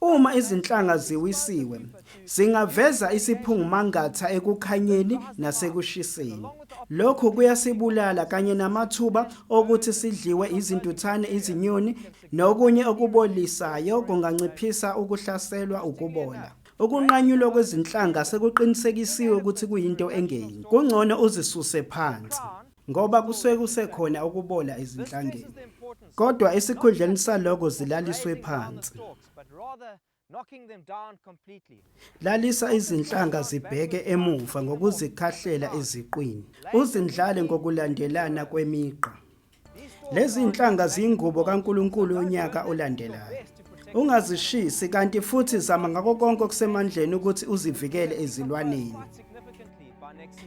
Uma izinhlanga ziwisiwe, zingaveza isiphungumangatha ekukhanyeni nasekushiseni. Lokhu kuyasibulala kanye namathuba okuthi sidliwe izintuthane, izinyoni, nokunye okubolisayo kunganciphisa ukuhlaselwa ukubola. Ukunqanyulwa kwezinhlanga sekuqinisekisiwe ukuthi kuyinto engeni. Kungcono uzisuse phansi, ngoba kusuke kusekhona ukubola ezinhlangeni. Kodwa esikhundleni saloko zilaliswe phansi. Lalisa izinhlanga zibheke emuva ngokuzikhahlela eziqwini. Uzindlale ngokulandelana kwemigqa. Lezi zinhlanga ziyingubo kaNkulunkulu yonyaka olandelayo. Ungazishisi kanti futhi zama ngakho konke okusemandleni ukuthi uzivikele ezilwaneni.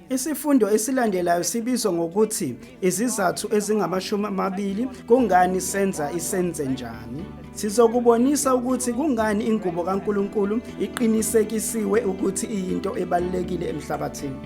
Isifundo esilandelayo sibizwa ngokuthi izizathu ezingama-20 kungani senza isenze njani. Sizokubonisa ukuthi kungani ingubo kaNkulunkulu iqinisekisiwe ukuthi iyinto ebalulekile emhlabathini.